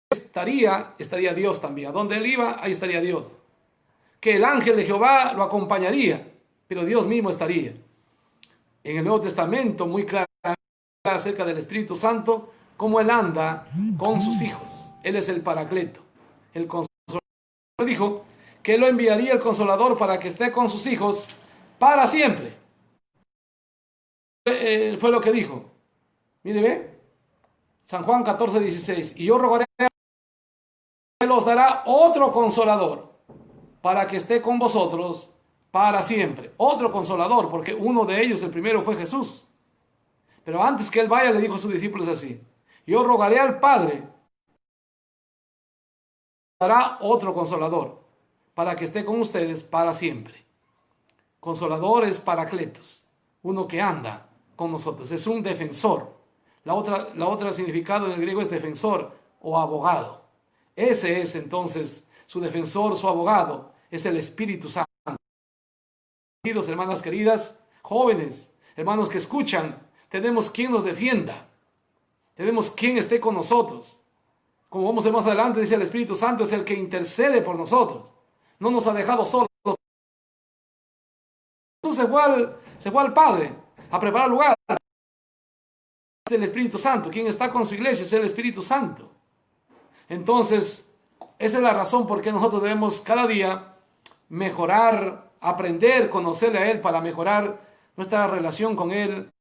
estaría Dios también. A donde él iba, ahí estaría Dios. Que el ángel de Jehová lo acompañaría, pero Dios mismo estaría. En el Nuevo Testamento, muy claro acerca del Espíritu Santo, cómo él anda con sus hijos. Él es el Paracleto, el Consolador. Dijo que él lo enviaría el Consolador para que esté con sus hijos para siempre. Fue lo que dijo. Mire, ve. San Juan 14, 16. Y yo rogaré a Él os dará otro Consolador para que esté con vosotros para siempre. Otro Consolador, porque uno de ellos, el primero, fue Jesús. Pero antes que él vaya, le dijo a sus discípulos así: yo rogaré al Padre, dará otro Consolador para que esté con ustedes para siempre. Consolador es Paracletos, uno que anda con nosotros, es un defensor. La otra significado en el griego es defensor o abogado. Ese es entonces su defensor, su abogado, es el Espíritu Santo. Queridos hermanas queridas, jóvenes, hermanos que escuchan, tenemos quien nos defienda, tenemos quien esté con nosotros. Como vamos a ver más adelante, dice el Espíritu Santo es el que intercede por nosotros. No nos ha dejado solos. Entonces se fue al Padre a preparar lugar. Es el Espíritu Santo. Quien está con su iglesia es el Espíritu Santo. Entonces, esa es la razón por qué nosotros debemos cada día mejorar, aprender, conocerle a Él para mejorar nuestra relación con Él,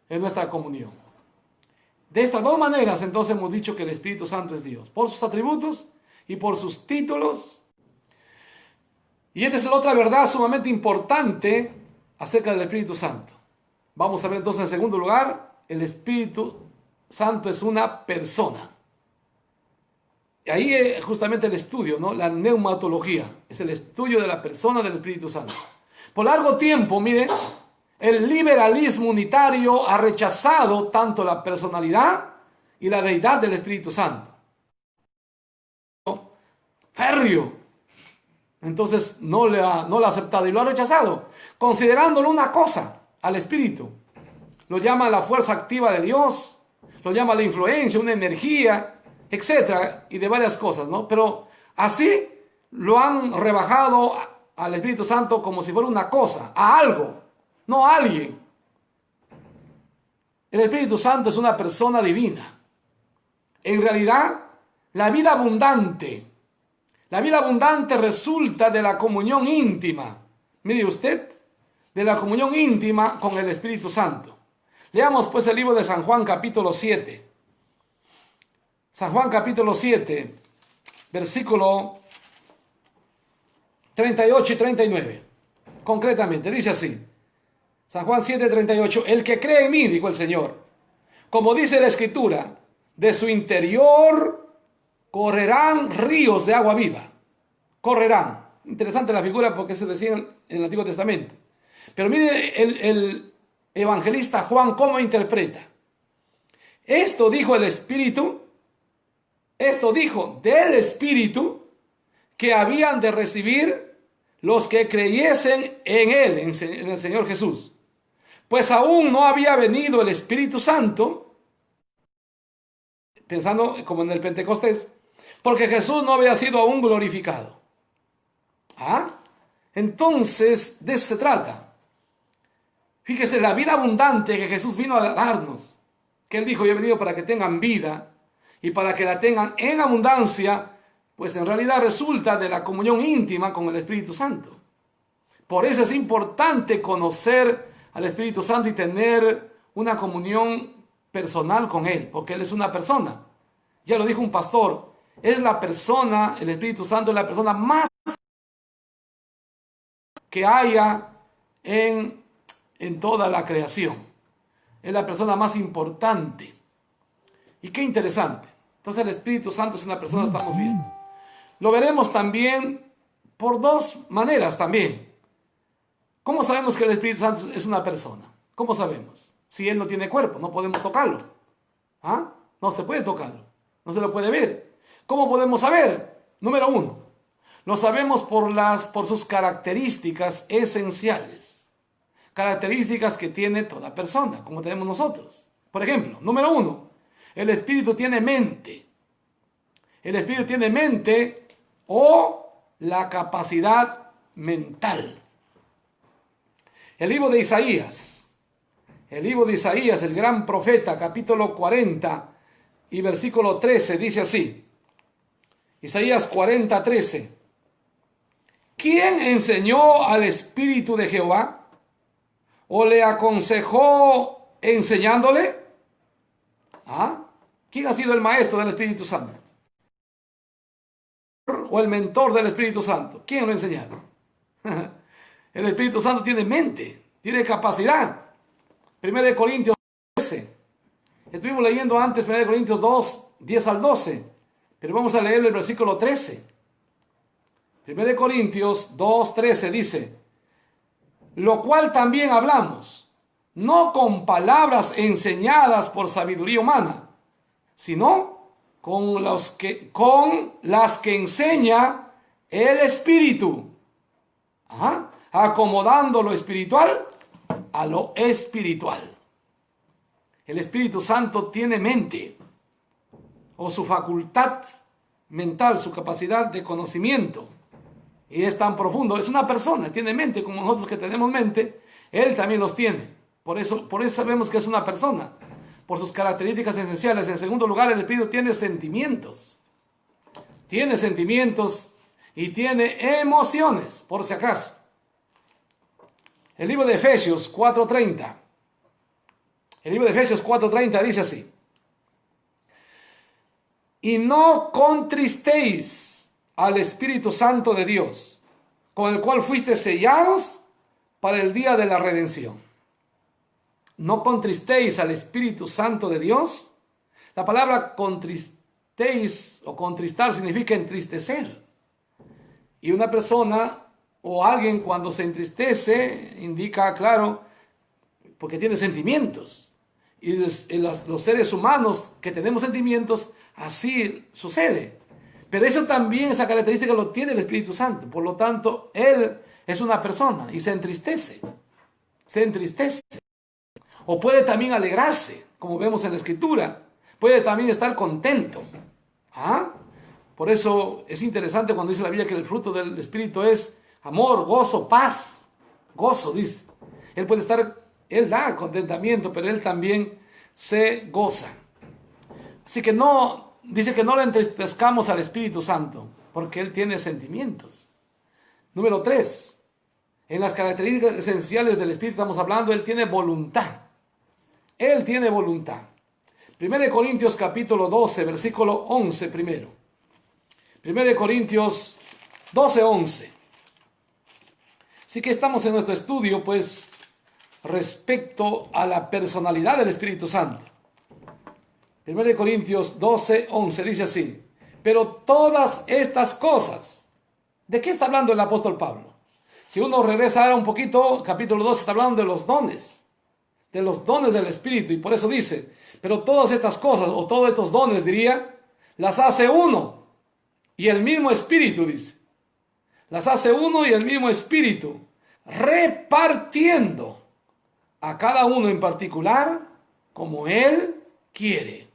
en nuestra comunión. De estas dos maneras, entonces, hemos dicho que el Espíritu Santo es Dios, por sus atributos y por sus títulos. Y esta es la otra verdad sumamente importante acerca del Espíritu Santo. Vamos a ver entonces en segundo lugar, el Espíritu Santo es una persona. Y ahí es justamente el estudio, ¿no? La neumatología, es el estudio de la persona del Espíritu Santo. Por largo tiempo, miren, el liberalismo unitario ha rechazado tanto la personalidad y la deidad del Espíritu Santo. Férreo. Entonces no lo ha aceptado y lo ha rechazado, considerándolo una cosa al Espíritu. Lo llama la fuerza activa de Dios, lo llama la influencia, una energía, etcétera, y de varias cosas, ¿no? Pero así lo han rebajado al Espíritu Santo como si fuera una cosa, a algo, no a alguien. El Espíritu Santo es una persona divina. En realidad, la vida abundante resulta de la comunión íntima. Mire usted, de la comunión íntima con el Espíritu Santo. Leamos pues el libro de San Juan capítulo 7. San Juan capítulo 7, versículo 38 y 39. Concretamente, dice así. San Juan 7, 38. El que cree en mí, dijo el Señor, como dice la Escritura, de su interior correrán ríos de agua viva. Correrán. Interesante la figura porque se decía en el Antiguo Testamento. Pero mire el evangelista Juan cómo interpreta. Esto dijo el Espíritu, esto dijo del Espíritu que habían de recibir los que creyesen en Él, en el Señor Jesús. Pues aún no había venido el Espíritu Santo, pensando como en el Pentecostés, porque Jesús no había sido aún glorificado. Entonces, de eso se trata. Fíjese, la vida abundante que Jesús vino a darnos, que Él dijo, yo he venido para que tengan vida y para que la tengan en abundancia, pues en realidad resulta de la comunión íntima con el Espíritu Santo. Por eso es importante conocer al Espíritu Santo y tener una comunión personal con Él, porque Él es una persona. Ya lo dijo un pastor, es la persona, el Espíritu Santo es la persona más que haya en toda la creación. Es la persona más importante. Y qué interesante. Entonces el Espíritu Santo es una persona, estamos viendo. Lo veremos también por dos maneras también. ¿Cómo sabemos que el Espíritu Santo es una persona? ¿Cómo sabemos? Si Él no tiene cuerpo, no podemos tocarlo. No se puede tocarlo. No se lo puede ver. ¿Cómo podemos saber? Número uno, lo sabemos por sus características esenciales. Características que tiene toda persona, como tenemos nosotros. Por ejemplo, número uno, el Espíritu tiene mente. El Espíritu tiene mente o la capacidad mental. El libro de Isaías, el gran profeta, capítulo 40 y versículo 13, dice así. Isaías 40, 13. ¿Quién enseñó al Espíritu de Jehová? ¿O le aconsejó enseñándole? ¿Quién ha sido el maestro del Espíritu Santo? ¿O el mentor del Espíritu Santo? ¿Quién lo ha enseñado? El Espíritu Santo tiene mente, tiene capacidad. 1 Corintios 13. Estuvimos leyendo antes 1 Corintios 2, 10 al 12. Pero vamos a leer el versículo 13. 1 Corintios 2, 13 dice, lo cual también hablamos, no con palabras enseñadas por sabiduría humana, sino con las que enseña el Espíritu, acomodando lo espiritual a lo espiritual. El Espíritu Santo tiene mente, o su facultad mental, su capacidad de conocimiento, y es tan profundo. Es una persona, tiene mente como nosotros que tenemos mente. Él también los tiene. Por eso sabemos que es una persona, por sus características esenciales. En segundo lugar, el Espíritu tiene sentimientos. Tiene sentimientos y tiene emociones, por si acaso. El libro de Efesios 4:30. El libro de Efesios 4:30 dice así. Y no contristéis al Espíritu Santo de Dios, con el cual fuiste sellados para el día de la redención. No contristéis al Espíritu Santo de Dios. La palabra contristéis o contristar significa entristecer. Y una persona o alguien cuando se entristece indica, claro, porque tiene sentimientos. Y los seres humanos que tenemos sentimientos, así sucede. Pero eso también, esa característica lo tiene el Espíritu Santo. Por lo tanto, Él es una persona y se entristece. Se entristece. O puede también alegrarse, como vemos en la Escritura. Puede también estar contento. Por eso es interesante cuando dice la Biblia que el fruto del Espíritu es amor, gozo, paz. Gozo, dice. Él da contentamiento, pero Él también se goza. Así que dice que no le entristezcamos al Espíritu Santo, porque Él tiene sentimientos. Número 3. En las características esenciales del Espíritu estamos hablando, Él tiene voluntad. Él tiene voluntad. 1 Corintios capítulo 12, versículo 11 primero. 1 Corintios 12, 11. Así que estamos en nuestro estudio, pues, respecto a la personalidad del Espíritu Santo. 1 Corintios 12, 11 dice así: pero todas estas cosas, ¿de qué está hablando el apóstol Pablo? Si uno regresa ahora un poquito, capítulo 2 está hablando de los dones del Espíritu, y por eso dice, pero todas estas cosas, o todos estos dones, diría, las hace uno, y el mismo Espíritu, dice. Las hace uno y el mismo Espíritu, repartiendo a cada uno en particular como Él quiere.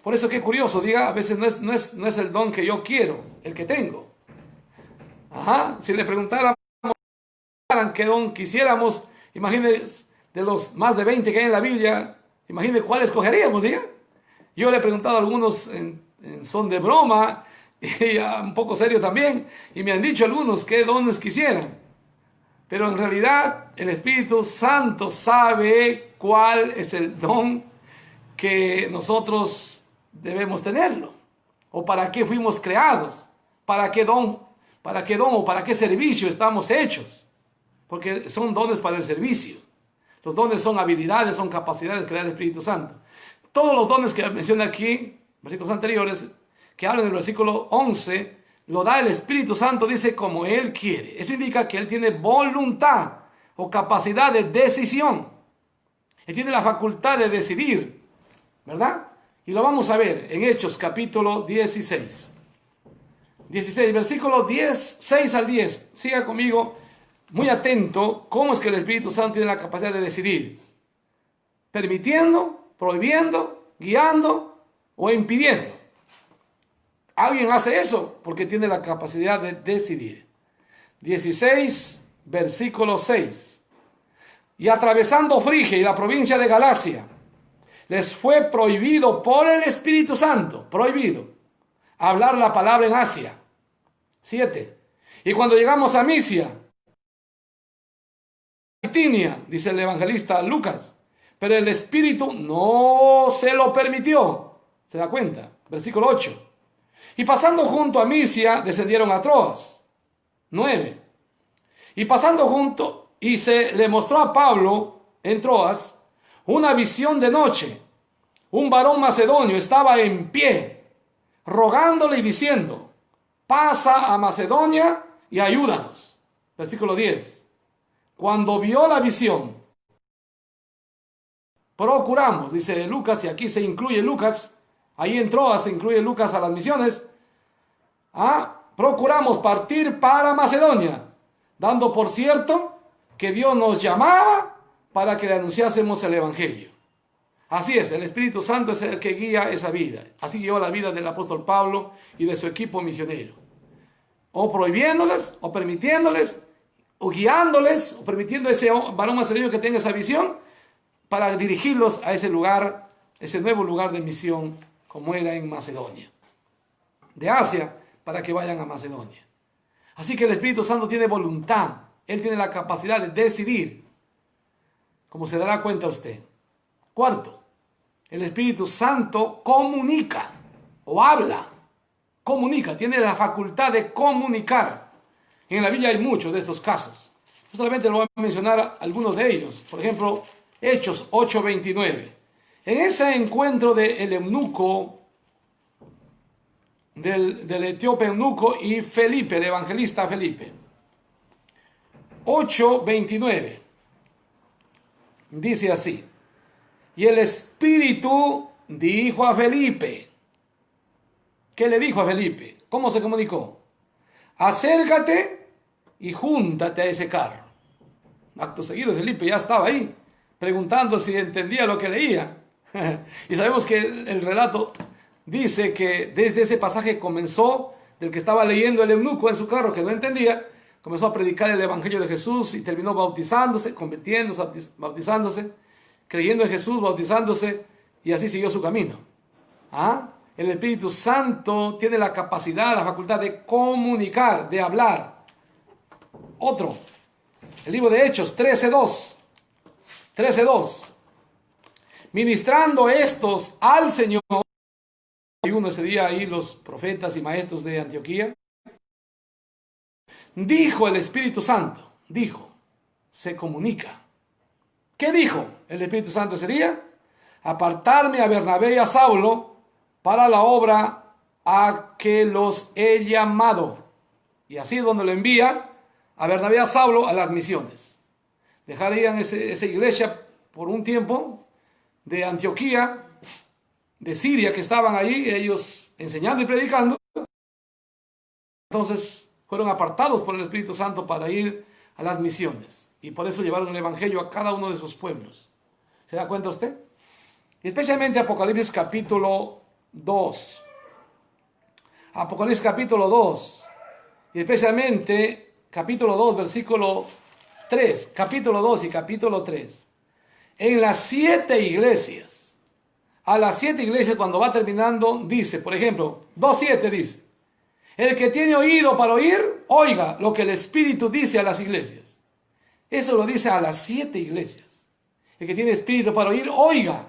Por eso qué curioso, diga, a veces no es el don que yo quiero, el que tengo. Si le preguntaran qué don quisiéramos, imagínense, de los más de 20 que hay en la Biblia, imagínense cuál escogeríamos, diga. Yo le he preguntado a algunos en son de broma, y un poco serio también, y me han dicho algunos qué dones quisieran. Pero en realidad el Espíritu Santo sabe cuál es el don que nosotros debemos tenerlo, o para qué fuimos creados, para qué don o para qué servicio estamos hechos, porque son dones para el servicio. Los dones son habilidades, son capacidades que da el Espíritu Santo. Todos los dones que menciona aquí, versículos anteriores, que hablan del versículo 11, lo da el Espíritu Santo, dice, como Él quiere. Eso indica que Él tiene voluntad o capacidad de decisión. Él tiene la facultad de decidir, ¿verdad? Y lo vamos a ver en Hechos capítulo 16. 16, versículo 6 al 10. Siga conmigo, muy atento, cómo es que el Espíritu Santo tiene la capacidad de decidir. Permitiendo, prohibiendo, guiando o impidiendo. Alguien hace eso porque tiene la capacidad de decidir. 16, versículo 6. Y atravesando Frigia y la provincia de Galacia, les fue prohibido por el Espíritu Santo, prohibido, hablar la palabra en Asia. 7. Y cuando llegamos a Misia, Bitinia, dice el evangelista Lucas, pero el Espíritu no se lo permitió. ¿Se da cuenta? Versículo 8. Y pasando junto a Misia, descendieron a Troas. 9. Y pasando junto, y se le mostró a Pablo en Troas una visión de noche. Un varón macedonio estaba en pie, rogándole y diciendo, pasa a Macedonia y ayúdanos. Versículo 10. Cuando vio la visión, procuramos, dice Lucas, y aquí se incluye Lucas, ahí en Troas se incluye Lucas a las misiones, procuramos partir para Macedonia, dando por cierto que Dios nos llamaba para que le anunciásemos el Evangelio. Así es, el Espíritu Santo es el que guía esa vida. Así guió la vida del apóstol Pablo y de su equipo misionero. O prohibiéndoles, o permitiéndoles, o guiándoles, o permitiendo a ese varón macedonio que tenga esa visión, para dirigirlos a ese lugar, ese nuevo lugar de misión, como era en Macedonia. De Asia, para que vayan a Macedonia. Así que el Espíritu Santo tiene voluntad. Él tiene la capacidad de decidir, como se dará cuenta usted. Cuarto, el Espíritu Santo comunica o habla. Comunica, tiene la facultad de comunicar. En la Biblia hay muchos de estos casos. Yo solamente le voy a mencionar algunos de ellos. Por ejemplo, Hechos 8:29. En ese encuentro del eunuco, del etíope eunuco y Felipe, el evangelista Felipe. 8:29. Dice así. Y el Espíritu dijo a Felipe. ¿Qué le dijo a Felipe? ¿Cómo se comunicó? Acércate y júntate a ese carro. Acto seguido Felipe ya estaba ahí, preguntando si entendía lo que leía. Y sabemos que el relato dice que desde ese pasaje comenzó, del que estaba leyendo el eunuco en su carro, que no entendía, comenzó a predicar el Evangelio de Jesús y terminó bautizándose, convirtiéndose, bautizándose, creyendo en Jesús, bautizándose, y así siguió su camino. El Espíritu Santo tiene la capacidad, la facultad de comunicar, de hablar. Otro, el libro de Hechos 13:2. 13:2. Ministrando estos al Señor, y uno ese día ahí los profetas y maestros de Antioquía, dijo el Espíritu Santo. dijo, se comunica. ¿Qué dijo el Espíritu Santo ese día? Apartarme a Bernabé y a Saulo para la obra a que los he llamado. Y así es donde lo envía a Bernabé y a Saulo a las misiones. Dejarían esa iglesia por un tiempo de Antioquía, de Siria, que estaban allí, ellos enseñando y predicando. Entonces fueron apartados por el Espíritu Santo para ir a las misiones. Y por eso llevaron el Evangelio a cada uno de sus pueblos. ¿Se da cuenta usted? Y especialmente Apocalipsis capítulo 2. Apocalipsis capítulo 2. Y especialmente capítulo 2, versículo 3. Capítulo 2 y capítulo 3. En las 7 iglesias. A las 7 iglesias cuando va terminando dice, por ejemplo, 2:7 dice. El que tiene oído para oír, oiga lo que el Espíritu dice a las iglesias. Eso lo dice a las 7 iglesias. El que tiene espíritu para oír, oiga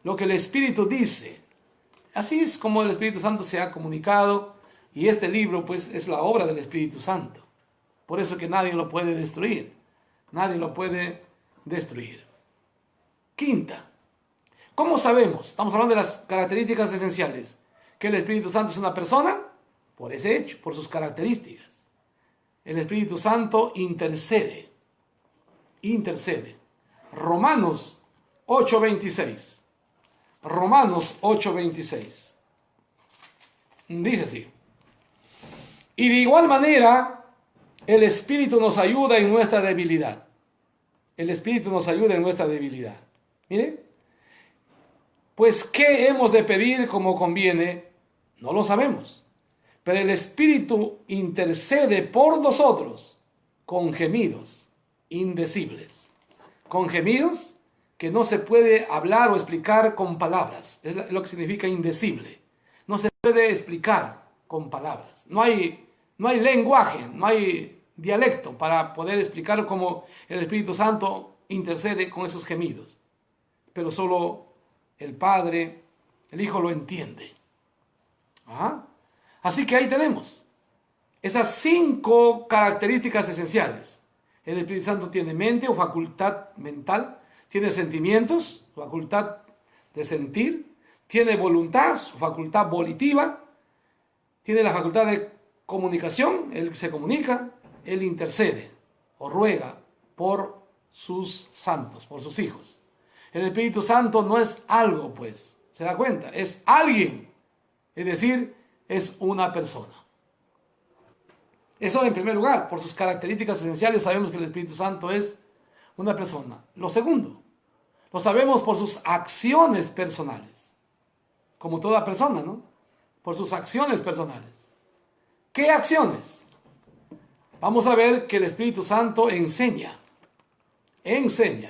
lo que el Espíritu dice. Así es como el Espíritu Santo se ha comunicado. Y este libro, pues, es la obra del Espíritu Santo. Por eso que nadie lo puede destruir. Nadie lo puede destruir. Quinta. ¿Cómo sabemos? Estamos hablando de las características esenciales. ¿Que el Espíritu Santo es una persona? Por ese hecho, por sus características. El Espíritu Santo intercede. Intercede. Romanos 8:26. Romanos 8:26. Dice así. Y de igual manera, el Espíritu nos ayuda en nuestra debilidad. El Espíritu nos ayuda en nuestra debilidad. Mire. Pues, ¿qué hemos de pedir como conviene? No lo sabemos. Pero el Espíritu intercede por nosotros con gemidos indecibles. Con gemidos que no se puede hablar o explicar con palabras. Es lo que significa indecible. No se puede explicar con palabras. No hay lenguaje, no hay dialecto para poder explicar cómo el Espíritu Santo intercede con esos gemidos. Pero solo el Padre, el Hijo lo entiende. ¿Ah? Así que ahí tenemos esas 5 características esenciales. El Espíritu Santo tiene mente o facultad mental, tiene sentimientos, facultad de sentir, tiene voluntad, su facultad volitiva, tiene la facultad de comunicación, él se comunica, él intercede o ruega por sus santos, por sus hijos. El Espíritu Santo no es algo, pues, ¿se da cuenta? Es alguien, es decir, es una persona. Eso en primer lugar, por sus características esenciales sabemos que el Espíritu Santo es una persona. Lo segundo, lo sabemos por sus acciones personales, como toda persona, ¿no? Por sus acciones personales. ¿Qué acciones? Vamos a ver que el Espíritu Santo enseña.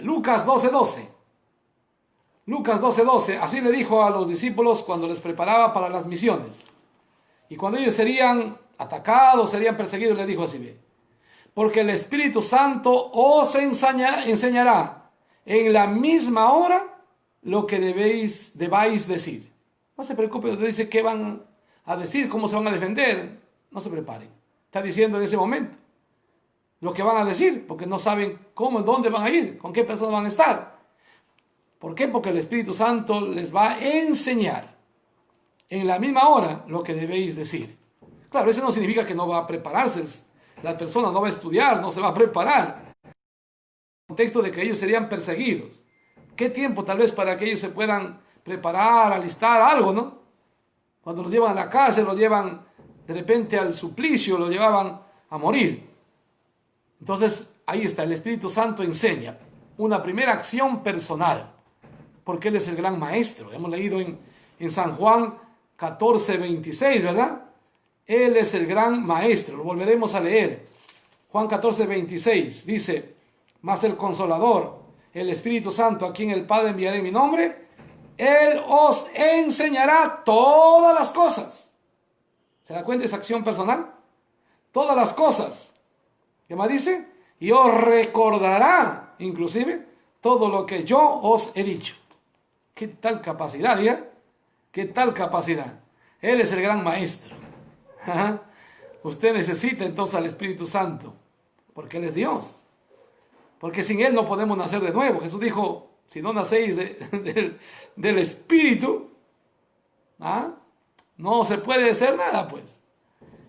Lucas 12:12. Lucas 12:12, así le dijo a los discípulos cuando les preparaba para las misiones. Y cuando ellos serían atacados, serían perseguidos, les dijo así: porque el Espíritu Santo os enseñará en la misma hora lo que debáis decir. No se preocupen, usted dice qué van a decir, cómo se van a defender. No se preparen. Está diciendo en ese momento lo que van a decir, porque no saben cómo, dónde van a ir, con qué personas van a estar. ¿Por qué? Porque el Espíritu Santo les va a enseñar en la misma hora lo que debéis decir. Claro, eso no significa que no va a prepararse. La persona no va a estudiar, no se va a preparar. En el contexto de que ellos serían perseguidos. ¿Qué tiempo tal vez para que ellos se puedan preparar, alistar algo, no? Cuando los llevan a la cárcel, los llevan de repente al suplicio, los llevaban a morir. Entonces, ahí está, el Espíritu Santo enseña una primera acción personal, porque Él es el gran maestro. Hemos leído en San Juan 14:26, ¿verdad? Él es el gran maestro, lo volveremos a leer. Juan 14:26 dice: mas el Consolador, el Espíritu Santo, a quien el Padre enviará en mi nombre, Él os enseñará todas las cosas. ¿Se da cuenta de esa acción personal? Todas las cosas. ¿Qué más dice? Y os recordará, inclusive, todo lo que yo os he dicho. ¿Qué tal capacidad, ya? ¿Qué tal capacidad? Él es el gran maestro. Usted necesita entonces al Espíritu Santo, porque Él es Dios. porque sin Él no podemos nacer de nuevo. Jesús dijo, si no nacéis del Espíritu, ¿ah? No se puede hacer nada, pues.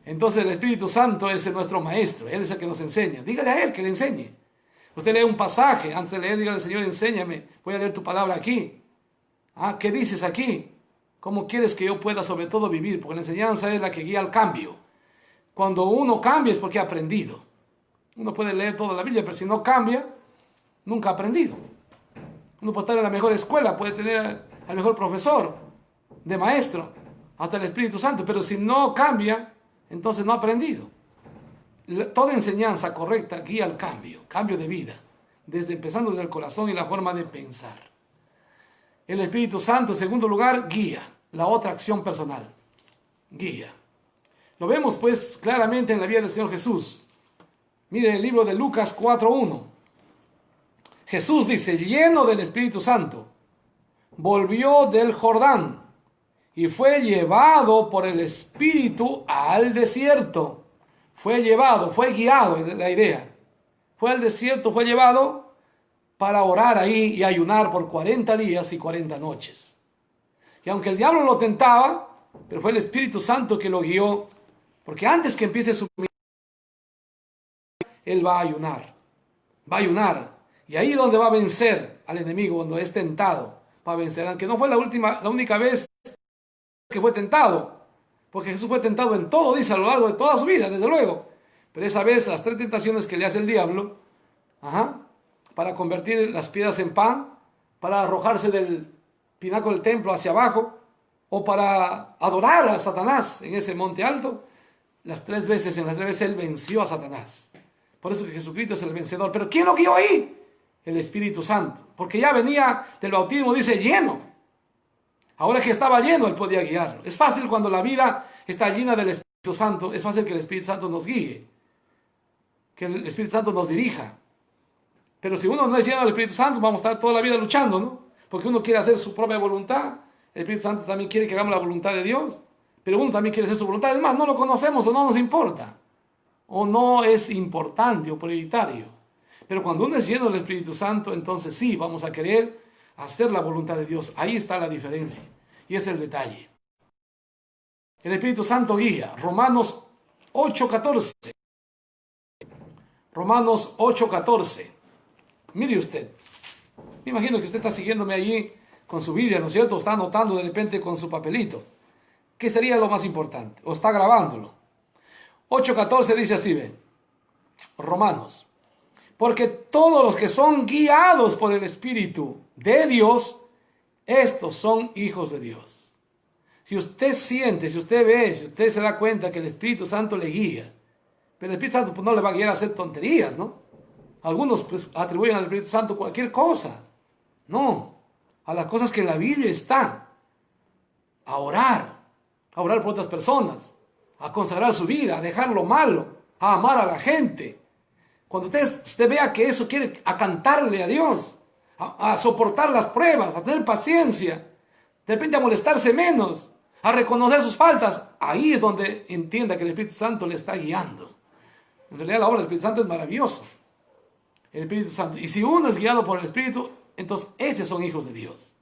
Entonces el Espíritu Santo es nuestro maestro, Él es el que nos enseña. Dígale a Él que le enseñe. Usted lee un pasaje, antes de leer, dígale, Señor, enséñame, voy a leer tu palabra aquí. ¿Qué dices aquí? ¿Cómo quieres que yo pueda sobre todo vivir? Porque la enseñanza es la que guía al cambio. Cuando uno cambia es porque ha aprendido. Uno puede leer toda la Biblia, pero si no cambia, nunca ha aprendido. Uno puede estar en la mejor escuela, puede tener al mejor profesor, de maestro, hasta el Espíritu Santo, pero si no cambia, entonces no ha aprendido. Toda enseñanza correcta guía al cambio de vida, empezando desde el corazón y la forma de pensar. El Espíritu Santo, en segundo lugar, guía, la otra acción personal, guía. Lo vemos pues claramente en la vida del Señor Jesús. Mire el libro de Lucas 4:1. Jesús dice, lleno del Espíritu Santo, volvió del Jordán y fue llevado por el Espíritu al desierto. Fue llevado, fue guiado, es la idea. Fue al desierto, fue llevado para orar ahí y ayunar por 40 días y 40 noches. Y aunque el diablo lo tentaba, pero fue el Espíritu Santo que lo guió, porque antes que empiece su ministerio, él va a ayunar. Va a ayunar. Y ahí es donde va a vencer al enemigo, cuando es tentado. Va a vencer, aunque no fue la única vez que fue tentado. Porque Jesús fue tentado en todo, dice, a lo largo de toda su vida, desde luego. Pero esa vez, las 3 tentaciones que le hace el diablo, para convertir las piedras en pan, para arrojarse del pináculo del templo hacia abajo, o para adorar a Satanás en ese monte alto, en las 3 veces él venció a Satanás. Por eso que Jesucristo es el vencedor. ¿Pero quién lo guió ahí? El Espíritu Santo. Porque ya venía del bautismo, dice, lleno. Ahora que estaba lleno, él podía guiarlo. Es fácil cuando la vida está llena del Espíritu Santo, es fácil que el Espíritu Santo nos guíe, que el Espíritu Santo nos dirija. Pero si uno no es lleno del Espíritu Santo, vamos a estar toda la vida luchando, ¿no? Porque uno quiere hacer su propia voluntad. El Espíritu Santo también quiere que hagamos la voluntad de Dios, pero uno también quiere hacer su voluntad. Es más, no lo conocemos o no nos importa, o no es importante o prioritario. Pero cuando uno es lleno del Espíritu Santo, entonces sí, vamos a querer hacer la voluntad de Dios. Ahí está la diferencia. Y es el detalle. El Espíritu Santo guía. Romanos 8:14. Romanos 8:14. Mire usted. Me imagino que usted está siguiéndome allí con su Biblia, ¿no es cierto? Está anotando de repente con su papelito. ¿Qué sería lo más importante? O está grabándolo. 8:14 dice así, ve. Romanos. Porque todos los que son guiados por el Espíritu de Dios, estos son hijos de Dios. Si usted siente, si usted ve, si usted se da cuenta que el Espíritu Santo le guía, pero el Espíritu Santo pues, no le va a guiar a hacer tonterías, ¿no? Algunos pues, atribuyen al Espíritu Santo cualquier cosa. No, a las cosas que en la Biblia está. A orar por otras personas, a consagrar su vida, a dejar lo malo, a amar a la gente. Cuando usted vea que eso quiere, a cantarle a Dios, a soportar las pruebas, a tener paciencia, de repente a molestarse menos, a reconocer sus faltas, ahí es donde entienda que el Espíritu Santo le está guiando. En realidad la obra del Espíritu Santo es maravillosa. El Espíritu Santo. Y si uno es guiado por el Espíritu, entonces esos son hijos de Dios.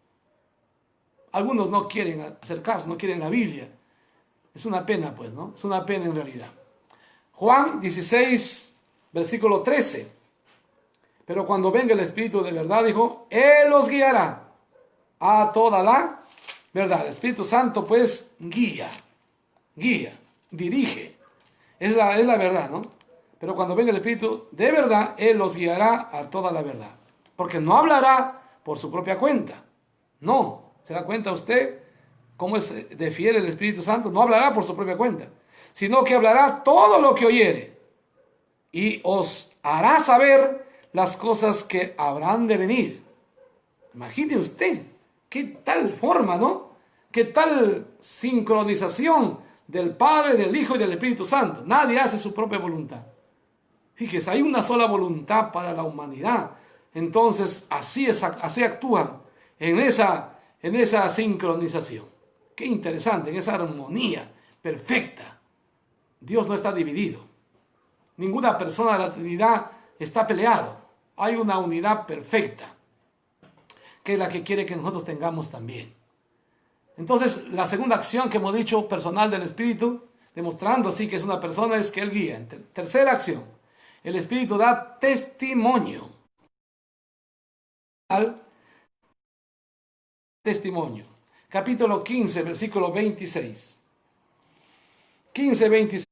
Algunos no quieren hacer caso, no quieren la Biblia. Es una pena, pues, ¿no? Es una pena en realidad. Juan 16, versículo 13. Pero cuando venga el Espíritu de verdad, dijo, Él los guiará a toda la verdad. El Espíritu Santo, pues, guía, dirige. Es la verdad, ¿no? Pero cuando venga el Espíritu de verdad, Él los guiará a toda la verdad. Porque no hablará por su propia cuenta. No. ¿Se da cuenta usted cómo es de fiel el Espíritu Santo? No hablará por su propia cuenta, sino que hablará todo lo que oyere y os hará saber las cosas que habrán de venir. Imagine usted, qué tal forma, ¿no? Qué tal sincronización del Padre, del Hijo y del Espíritu Santo. Nadie hace su propia voluntad. Fíjese, hay una sola voluntad para la humanidad. Entonces, así actúan en esa sincronización. Qué interesante, en esa armonía perfecta. Dios no está dividido. Ninguna persona de la Trinidad está peleado. Hay una unidad perfecta, que es la que quiere que nosotros tengamos también. Entonces, la segunda acción que hemos dicho, personal del Espíritu, demostrando así que es una persona, es que Él guía. Tercera acción, el Espíritu da testimonio. Al testimonio. Capítulo 15, versículo 26. 15, 26.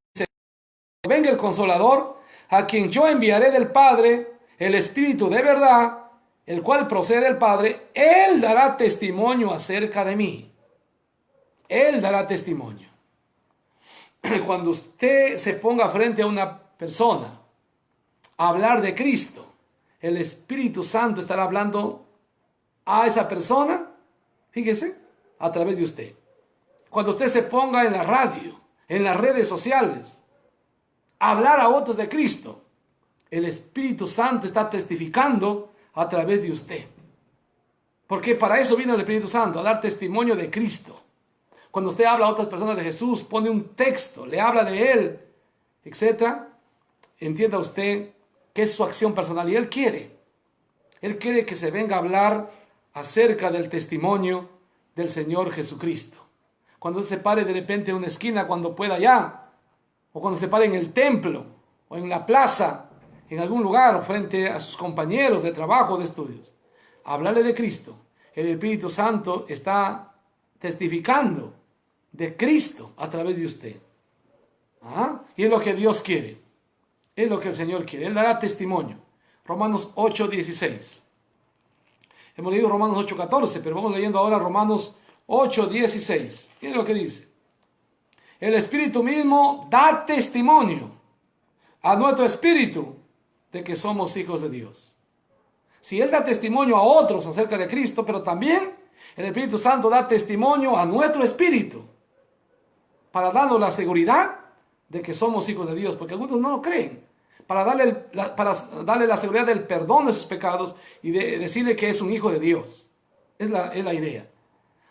Venga el Consolador, a quien yo enviaré del Padre, el Espíritu de verdad, el cual procede del Padre, Él dará testimonio acerca de mí. Él dará testimonio. Cuando usted se ponga frente a una persona a hablar de Cristo, el Espíritu Santo estará hablando a esa persona, fíjese, a través de usted. Cuando usted se ponga en la radio, en las redes sociales, a hablar a otros de Cristo, el Espíritu Santo está testificando a través de usted. Porque para eso vino el Espíritu Santo, a dar testimonio de Cristo. Cuando usted habla a otras personas de Jesús, pone un texto, le habla de Él, etc., entienda usted que es su acción personal. Y Él quiere que se venga a hablar acerca del testimonio del Señor Jesucristo. Cuando se pare de repente en una esquina, cuando pueda ya, o cuando se pare en el templo, o en la plaza, en algún lugar, o frente a sus compañeros de trabajo o de estudios, hablarle de Cristo. El Espíritu Santo está testificando de Cristo a través de usted. Y es lo que Dios quiere. Es lo que el Señor quiere. Él dará testimonio. Romanos 8:16. Hemos leído Romanos 8:14, pero vamos leyendo ahora Romanos 8:16. Miren lo que dice. El Espíritu mismo da testimonio a nuestro espíritu de que somos hijos de Dios. Si Él da testimonio a otros acerca de Cristo, pero también el Espíritu Santo da testimonio a nuestro espíritu para darnos la seguridad de que somos hijos de Dios, porque algunos no lo creen. Para darle la seguridad del perdón de sus pecados y de decirle que es un hijo de Dios. Es la idea.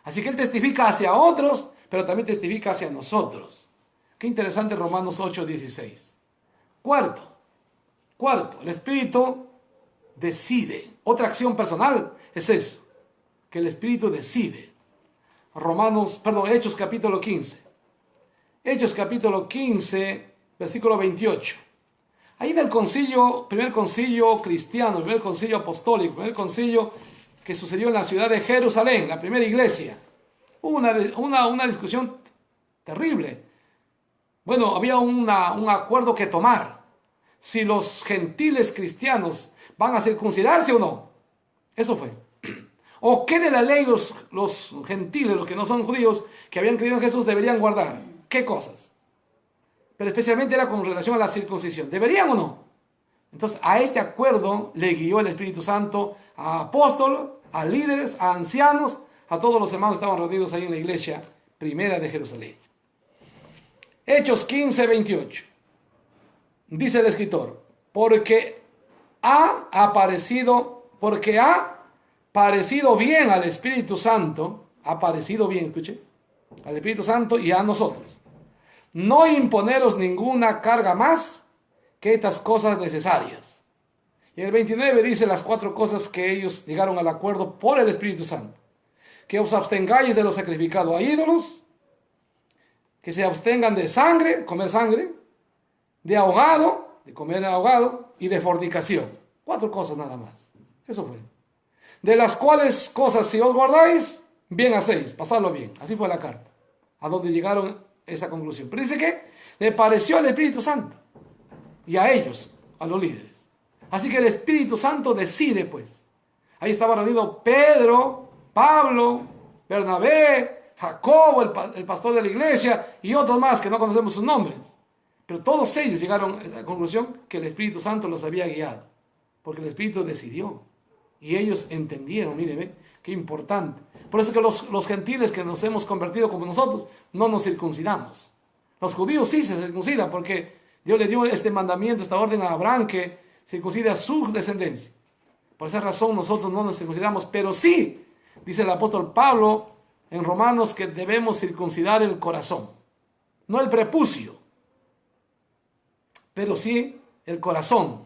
Así que Él testifica hacia otros, pero también testifica hacia nosotros. Qué interesante Romanos 8:16. Cuarto, el Espíritu decide. Otra acción personal es eso, que el Espíritu decide. Hechos capítulo 15. Hechos capítulo 15, versículo 28. Ahí en el primer concilio cristiano, el primer concilio apostólico, el primer concilio que sucedió en la ciudad de Jerusalén, la primera iglesia, hubo una discusión terrible. Bueno, había un acuerdo que tomar. Si los gentiles cristianos van a circuncidarse o no. Eso fue. ¿O qué de la ley los gentiles, los que no son judíos, que habían creído en Jesús, deberían guardar? ¿Qué cosas? Pero especialmente era con relación a la circuncisión. ¿Deberían o no? Entonces, a este acuerdo le guió el Espíritu Santo a apóstoles, a líderes, a ancianos, a todos los hermanos que estaban reunidos ahí en la iglesia primera de Jerusalén. Hechos 15, 28. Dice el escritor, porque ha parecido bien al Espíritu Santo, ha parecido bien, escuche, al Espíritu Santo y a nosotros, no imponeros ninguna carga más que estas cosas necesarias. Y en el 29 dice las 4 cosas que ellos llegaron al acuerdo por el Espíritu Santo. Que os abstengáis de lo sacrificado a ídolos, que se abstengan de sangre, comer sangre, de ahogado, de comer ahogado, y de fornicación. 4 cosas nada más. Eso fue. De las cuales cosas si os guardáis, bien hacéis, pasadlo bien. Así fue la carta, a donde llegaron a esa conclusión. Pero dice que le pareció al Espíritu Santo y a ellos, a los líderes. Así que el Espíritu Santo decide, pues. Ahí estaba reunido Pedro, Pablo, Bernabé, Jacobo, el pastor de la iglesia, y otros más que no conocemos sus nombres. Pero todos ellos llegaron a la conclusión que el Espíritu Santo los había guiado, porque el Espíritu decidió. Y ellos entendieron, mire, ve, qué importante. Por eso que los gentiles que nos hemos convertido como nosotros, no nos circuncidamos. Los judíos sí se circuncidan, porque Dios le dio este mandamiento, esta orden a Abraham, que circuncide a su descendencia. Por esa razón nosotros no nos circuncidamos, pero sí, dice el apóstol Pablo en Romanos, que debemos circuncidar el corazón. No el prepucio, pero sí el corazón.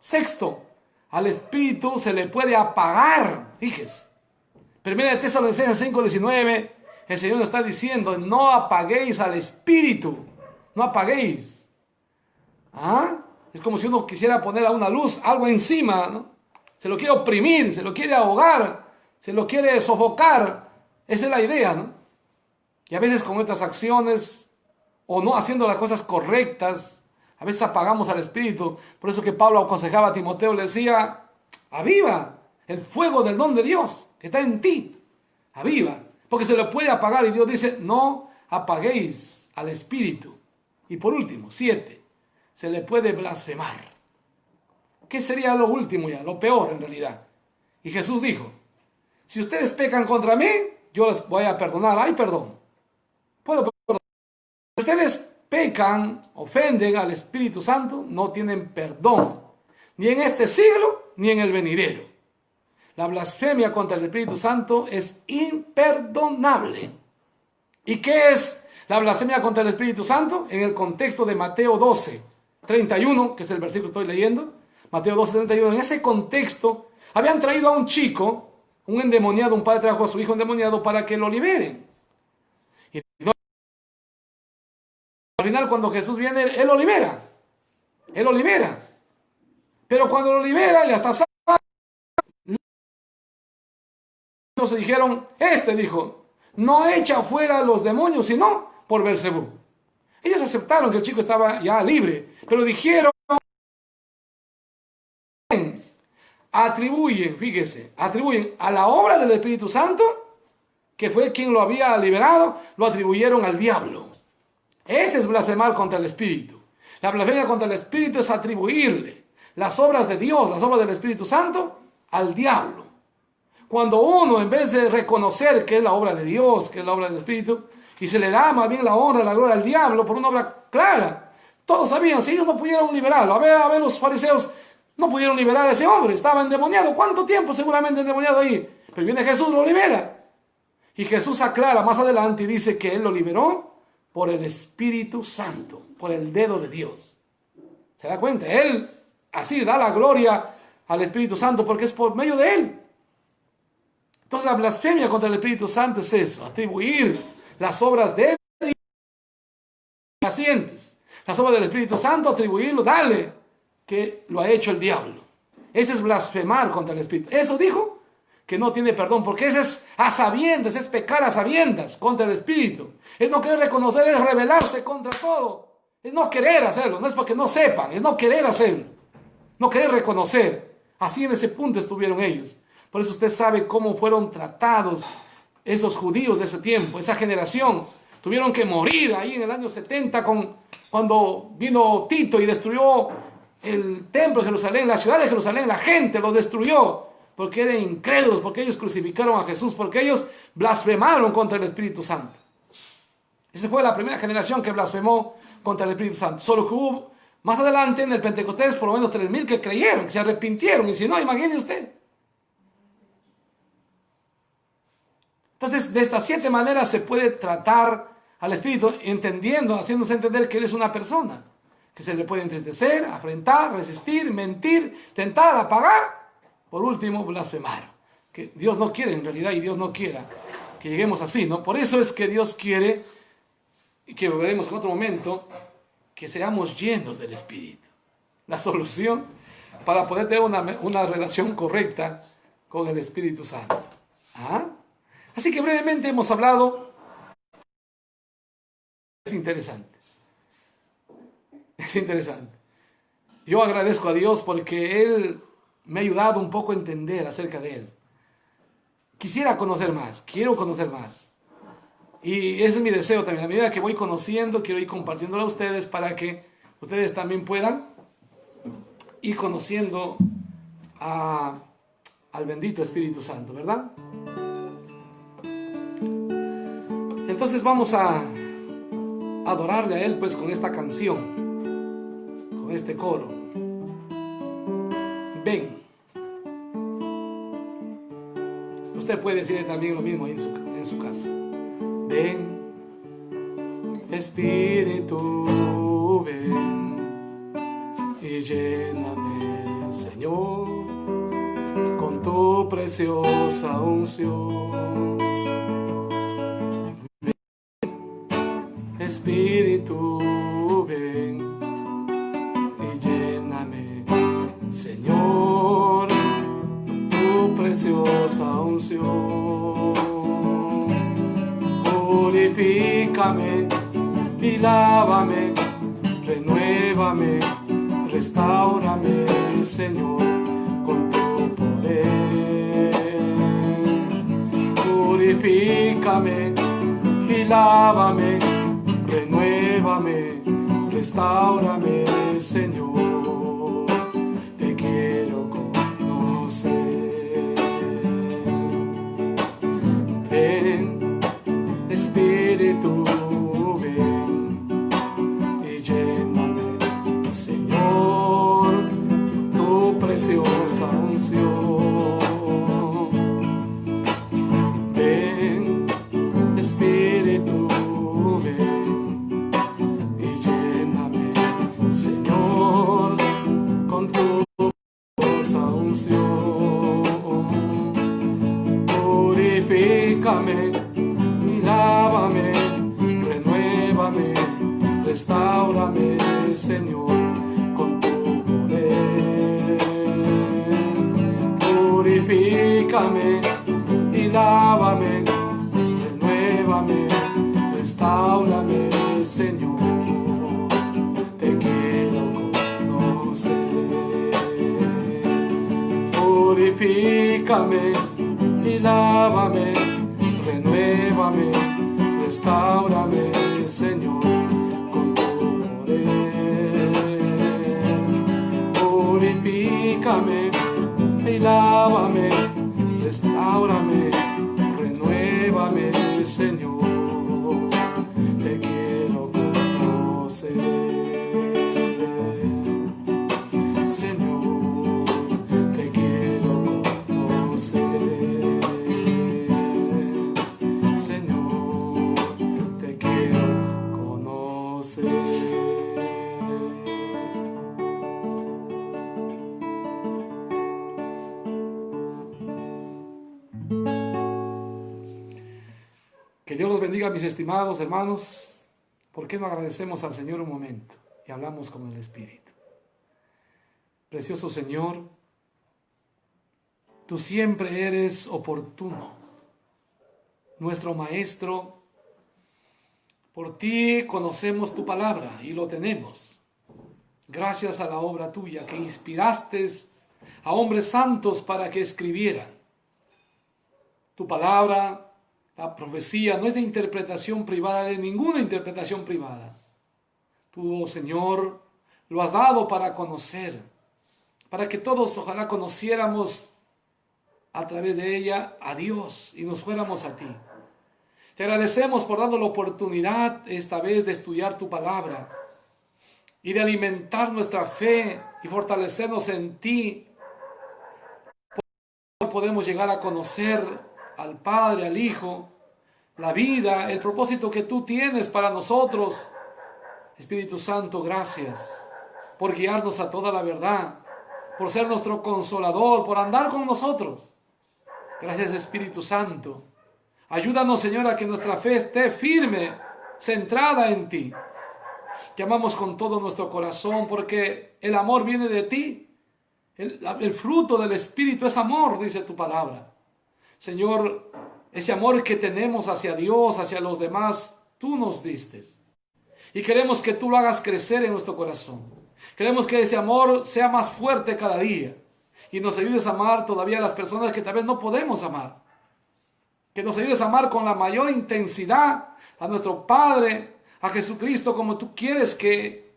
Sexto, al espíritu se le puede apagar. Fíjese. Primera de Tesalonicenses 5:19, el Señor nos está diciendo, no apaguéis al espíritu. No apaguéis. ¿Ah? Es como si uno quisiera poner a una luz algo encima, ¿no? Se lo quiere oprimir, se lo quiere ahogar, se lo quiere sofocar. Esa es la idea, ¿no? Y a veces con nuestras acciones o no haciendo las cosas correctas, a veces apagamos al espíritu. Por eso que Pablo aconsejaba a Timoteo, le decía, aviva el fuego del don de Dios que está en ti. Aviva, porque se lo puede apagar y Dios dice, no apaguéis al espíritu. Y por último, 7, se le puede blasfemar. ¿Qué sería lo último ya? Lo peor en realidad. Y Jesús dijo, si ustedes pecan contra mí, yo les voy a perdonar. Hay perdón. Puedo perdonar. Si ustedes pecan, ofenden al Espíritu Santo, no tienen perdón. Ni en este siglo, ni en el venidero. La blasfemia contra el Espíritu Santo es imperdonable. ¿Y qué es la blasfemia contra el Espíritu Santo? En el contexto de Mateo 12:31, que es el versículo que estoy leyendo. Mateo 12:31, en ese contexto, habían traído a un chico, un endemoniado, un padre trajo a su hijo endemoniado para que lo liberen. Y al final, cuando Jesús viene, Él lo libera. Él lo libera. Pero cuando lo libera, ya está sano. Entonces dijeron, dijo, no echa fuera a los demonios, sino por Belcebú. Ellos aceptaron que el chico estaba ya libre, pero dijeron, atribuyen a la obra del Espíritu Santo, que fue quien lo había liberado, lo atribuyeron al diablo. Ese es blasfemar contra el Espíritu. La blasfemia contra el Espíritu es atribuirle las obras de Dios, las obras del Espíritu Santo, al diablo. Cuando uno, en vez de reconocer que es la obra de Dios, que es la obra del Espíritu, y se le da más bien la honra, la gloria al diablo por una obra clara, todos sabían, si ellos no pudieron liberarlo, a ver los fariseos no pudieron liberar a ese hombre, estaba endemoniado. ¿Cuánto tiempo seguramente endemoniado ahí? Pero viene Jesús, lo libera. Y Jesús aclara más adelante y dice que Él lo liberó por el Espíritu Santo, por el dedo de Dios. ¿Se da cuenta? Él así da la gloria al Espíritu Santo porque es por medio de Él. Entonces la blasfemia contra el Espíritu Santo es eso, atribuir las obras de Dios pacientes, las obras del Espíritu Santo, atribuirlo, dale, que lo ha hecho el diablo. Ese es blasfemar contra el Espíritu. Eso dijo que no tiene perdón, porque ese es a sabiendas, es pecar a sabiendas contra el Espíritu. Es no querer reconocer, es rebelarse contra todo. Es no querer hacerlo, no es porque no sepan, es no querer hacerlo. No querer reconocer. Así en ese punto estuvieron ellos. Por eso usted sabe cómo fueron tratados esos judíos de ese tiempo, esa generación. Tuvieron que morir ahí en el año 70 cuando vino Tito y destruyó el templo de Jerusalén, la ciudad de Jerusalén. La gente lo destruyó porque eran incrédulos, porque ellos crucificaron a Jesús, porque ellos blasfemaron contra el Espíritu Santo. Esa fue la primera generación que blasfemó contra el Espíritu Santo. Solo que hubo más adelante en el Pentecostés por lo menos 3,000 que creyeron, que se arrepintieron. Y si no, imagine usted. Entonces, de estas 7 maneras se puede tratar al Espíritu, entendiendo, haciéndose entender que Él es una persona, que se le puede entristecer, afrentar, resistir, mentir, tentar, apagar, por último, blasfemar. Que Dios no quiere en realidad, y Dios no quiera que lleguemos así, ¿no? Por eso es que Dios quiere, y que veremos en otro momento, que seamos llenos del Espíritu. La solución para poder tener una relación correcta con el Espíritu Santo. ¿Ah? Así que brevemente hemos hablado. Es interesante. Es interesante. Yo agradezco a Dios porque Él me ha ayudado un poco a entender acerca de Él. Quisiera conocer más, quiero conocer más. Y ese es mi deseo también. A medida que voy conociendo, quiero ir compartiéndolo a ustedes para que ustedes también puedan ir conociendo al bendito Espíritu Santo, ¿verdad? Entonces vamos a adorarle a Él pues con esta canción, con este coro. Ven. Usted puede decirle también lo mismo ahí en su casa. Ven, Espíritu, ven y lléname Señor, con tu preciosa unción. Espíritu, ven y lléname, Señor, tu preciosa unción. Purifícame y lávame, renuévame, restáurame, Señor, con tu poder. Purifícame y lávame, renuévame, restáurame, Señor, te quiero conocer. Ven, Espíritu, ven y lléname, Señor, tu preciosa unción. Ven, Espíritu, ven y lléname, Señor, con tu preciosa unción. Purifícame y lávame, renuévame, restáurame, Señor, con tu poder. Purifícame y lávame, renuévame, restáurame, Señor, te quiero conocer. Purifícame y lávame, renuévame, restáurame, Señor, con tu poder. Purifícame y lávame, restáurame, renuévame, Señor, te quiero conocer. Señor, te quiero conocer. Señor, te quiero conocer. Que Dios los bendiga, mis estimados hermanos. ¿Por qué no agradecemos al Señor un momento y hablamos con el Espíritu? Precioso Señor, tú siempre eres oportuno, nuestro Maestro. Por ti conocemos tu palabra y lo tenemos. Gracias a la obra tuya que inspiraste a hombres santos para que escribieran. Tu palabra, la profecía, no es de interpretación privada, de ninguna interpretación privada. Tú, oh Señor, lo has dado para conocer, para que todos ojalá conociéramos a través de ella a Dios y nos fuéramos a ti. Te agradecemos por darnos la oportunidad esta vez de estudiar tu palabra y de alimentar nuestra fe y fortalecernos en ti. Podemos llegar a conocer al Padre, al Hijo, la vida, el propósito que tú tienes para nosotros. Espíritu Santo, gracias por guiarnos a toda la verdad, por ser nuestro consolador, por andar con nosotros. Gracias, Espíritu Santo. Ayúdanos, Señor, a que nuestra fe esté firme, centrada en ti. Te amamos con todo nuestro corazón porque el amor viene de ti. El fruto del Espíritu es amor, dice tu palabra. Señor, ese amor que tenemos hacia Dios, hacia los demás, tú nos diste. Y queremos que tú lo hagas crecer en nuestro corazón. Queremos que ese amor sea más fuerte cada día. Y nos ayudes a amar todavía a las personas que tal vez no podemos amar. Que nos ayudes a amar con la mayor intensidad a nuestro Padre, a Jesucristo, como tú quieres que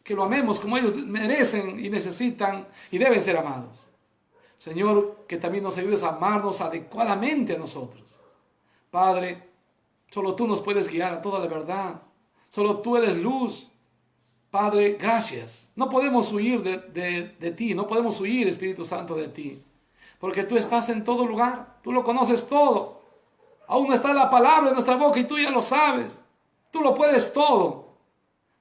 lo amemos, como ellos merecen y necesitan y deben ser amados. Señor, que también nos ayudes a amarnos adecuadamente a nosotros. Padre, solo tú nos puedes guiar a toda la verdad. Solo tú eres luz. Padre, gracias. No podemos huir de ti, no podemos huir, Espíritu Santo, de ti. Porque tú estás en todo lugar, tú lo conoces todo. Aún está la palabra en nuestra boca y tú ya lo sabes. Tú lo puedes todo.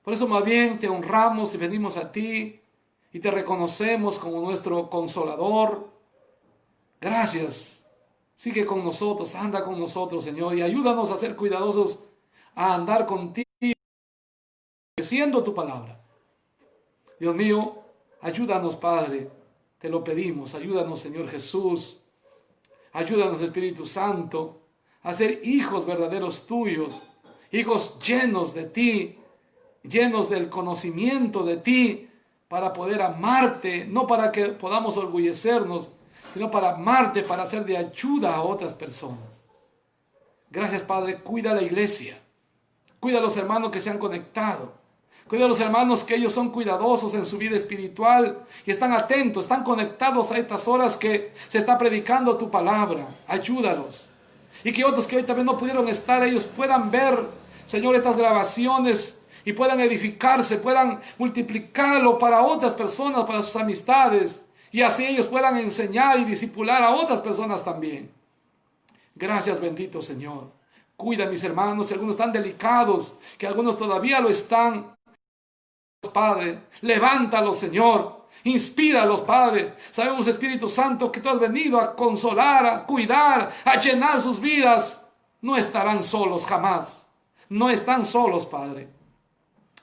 Por eso más bien te honramos y venimos a ti y te reconocemos como nuestro consolador. Gracias. Sigue con nosotros, anda con nosotros, Señor, y ayúdanos a ser cuidadosos, a andar contigo, obedeciendo tu palabra. Dios mío, ayúdanos, Padre, te lo pedimos. Ayúdanos, Señor Jesús. Ayúdanos, Espíritu Santo, a ser hijos verdaderos tuyos, hijos llenos de ti, llenos del conocimiento de ti, para poder amarte, no para que podamos orgullecernos, sino para amarte, para ser de ayuda a otras personas. Gracias, Padre. Cuida a la iglesia. Cuida a los hermanos que se han conectado. Cuida a los hermanos que ellos son cuidadosos en su vida espiritual y están atentos, están conectados a estas horas que se está predicando tu palabra. Ayúdalos. Y que otros que hoy también no pudieron estar, ellos puedan ver, Señor, estas grabaciones y puedan edificarse, puedan multiplicarlo para otras personas, para sus amistades. Y así ellos puedan enseñar y discipular a otras personas también. Gracias, bendito Señor. Cuida a mis hermanos, si algunos están delicados, que algunos todavía lo están. Padre, levántalos, Señor. Inspíralos, Padre. Sabemos, Espíritu Santo, que tú has venido a consolar, a cuidar, a llenar sus vidas. No estarán solos jamás. No están solos, Padre.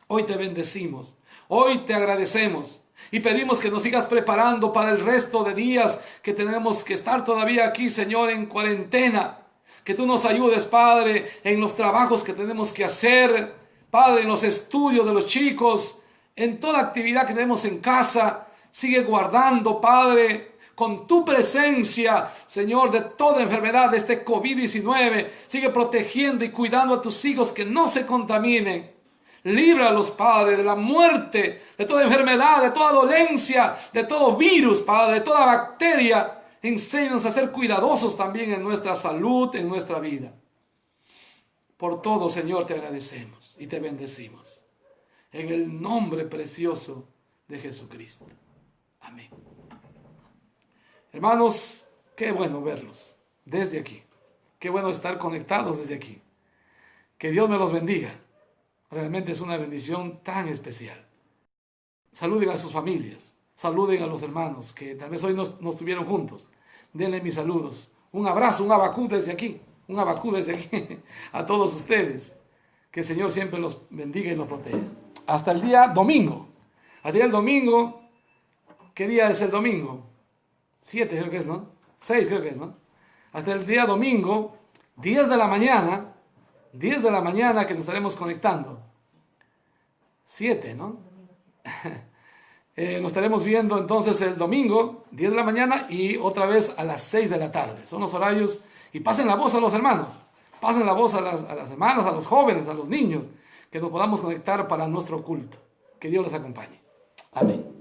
Hoy te bendecimos. Hoy te agradecemos. Y pedimos que nos sigas preparando para el resto de días que tenemos que estar todavía aquí, Señor, en cuarentena. Que tú nos ayudes, Padre, en los trabajos que tenemos que hacer, Padre, en los estudios de los chicos, en toda actividad que tenemos en casa. Sigue guardando, Padre, con tu presencia, Señor, de toda enfermedad, de este COVID-19. Sigue protegiendo y cuidando a tus hijos que no se contaminen. Líbralos, Padre, de la muerte, de toda enfermedad, de toda dolencia, de todo virus, Padre, de toda bacteria. Enséñanos a ser cuidadosos también en nuestra salud, en nuestra vida. Por todo, Señor, te agradecemos y te bendecimos. En el nombre precioso de Jesucristo. Amén. Hermanos, qué bueno verlos desde aquí. Qué bueno estar conectados desde aquí. Que Dios me los bendiga. Realmente es una bendición tan especial. Saluden a sus familias. Saluden a los hermanos que tal vez hoy no estuvieron juntos. Denle mis saludos. Un abrazo, un abacú desde aquí. Un abacú desde aquí a todos ustedes. Que el Señor siempre los bendiga y los proteja. Hasta el día domingo. Hasta el domingo. ¿Qué día es el domingo? 7 creo que es, ¿no? 6 creo que es, ¿no? Hasta el día domingo, 10 de la mañana. 10 de la mañana que nos estaremos conectando. 7, ¿no? Nos estaremos viendo entonces el domingo, 10 de la mañana y otra vez a las 6 de la tarde. Son los horarios. Y pasen la voz a los hermanos. Pasen la voz a las hermanas, a los jóvenes, a los niños. Que nos podamos conectar para nuestro culto. Que Dios les acompañe. Amén.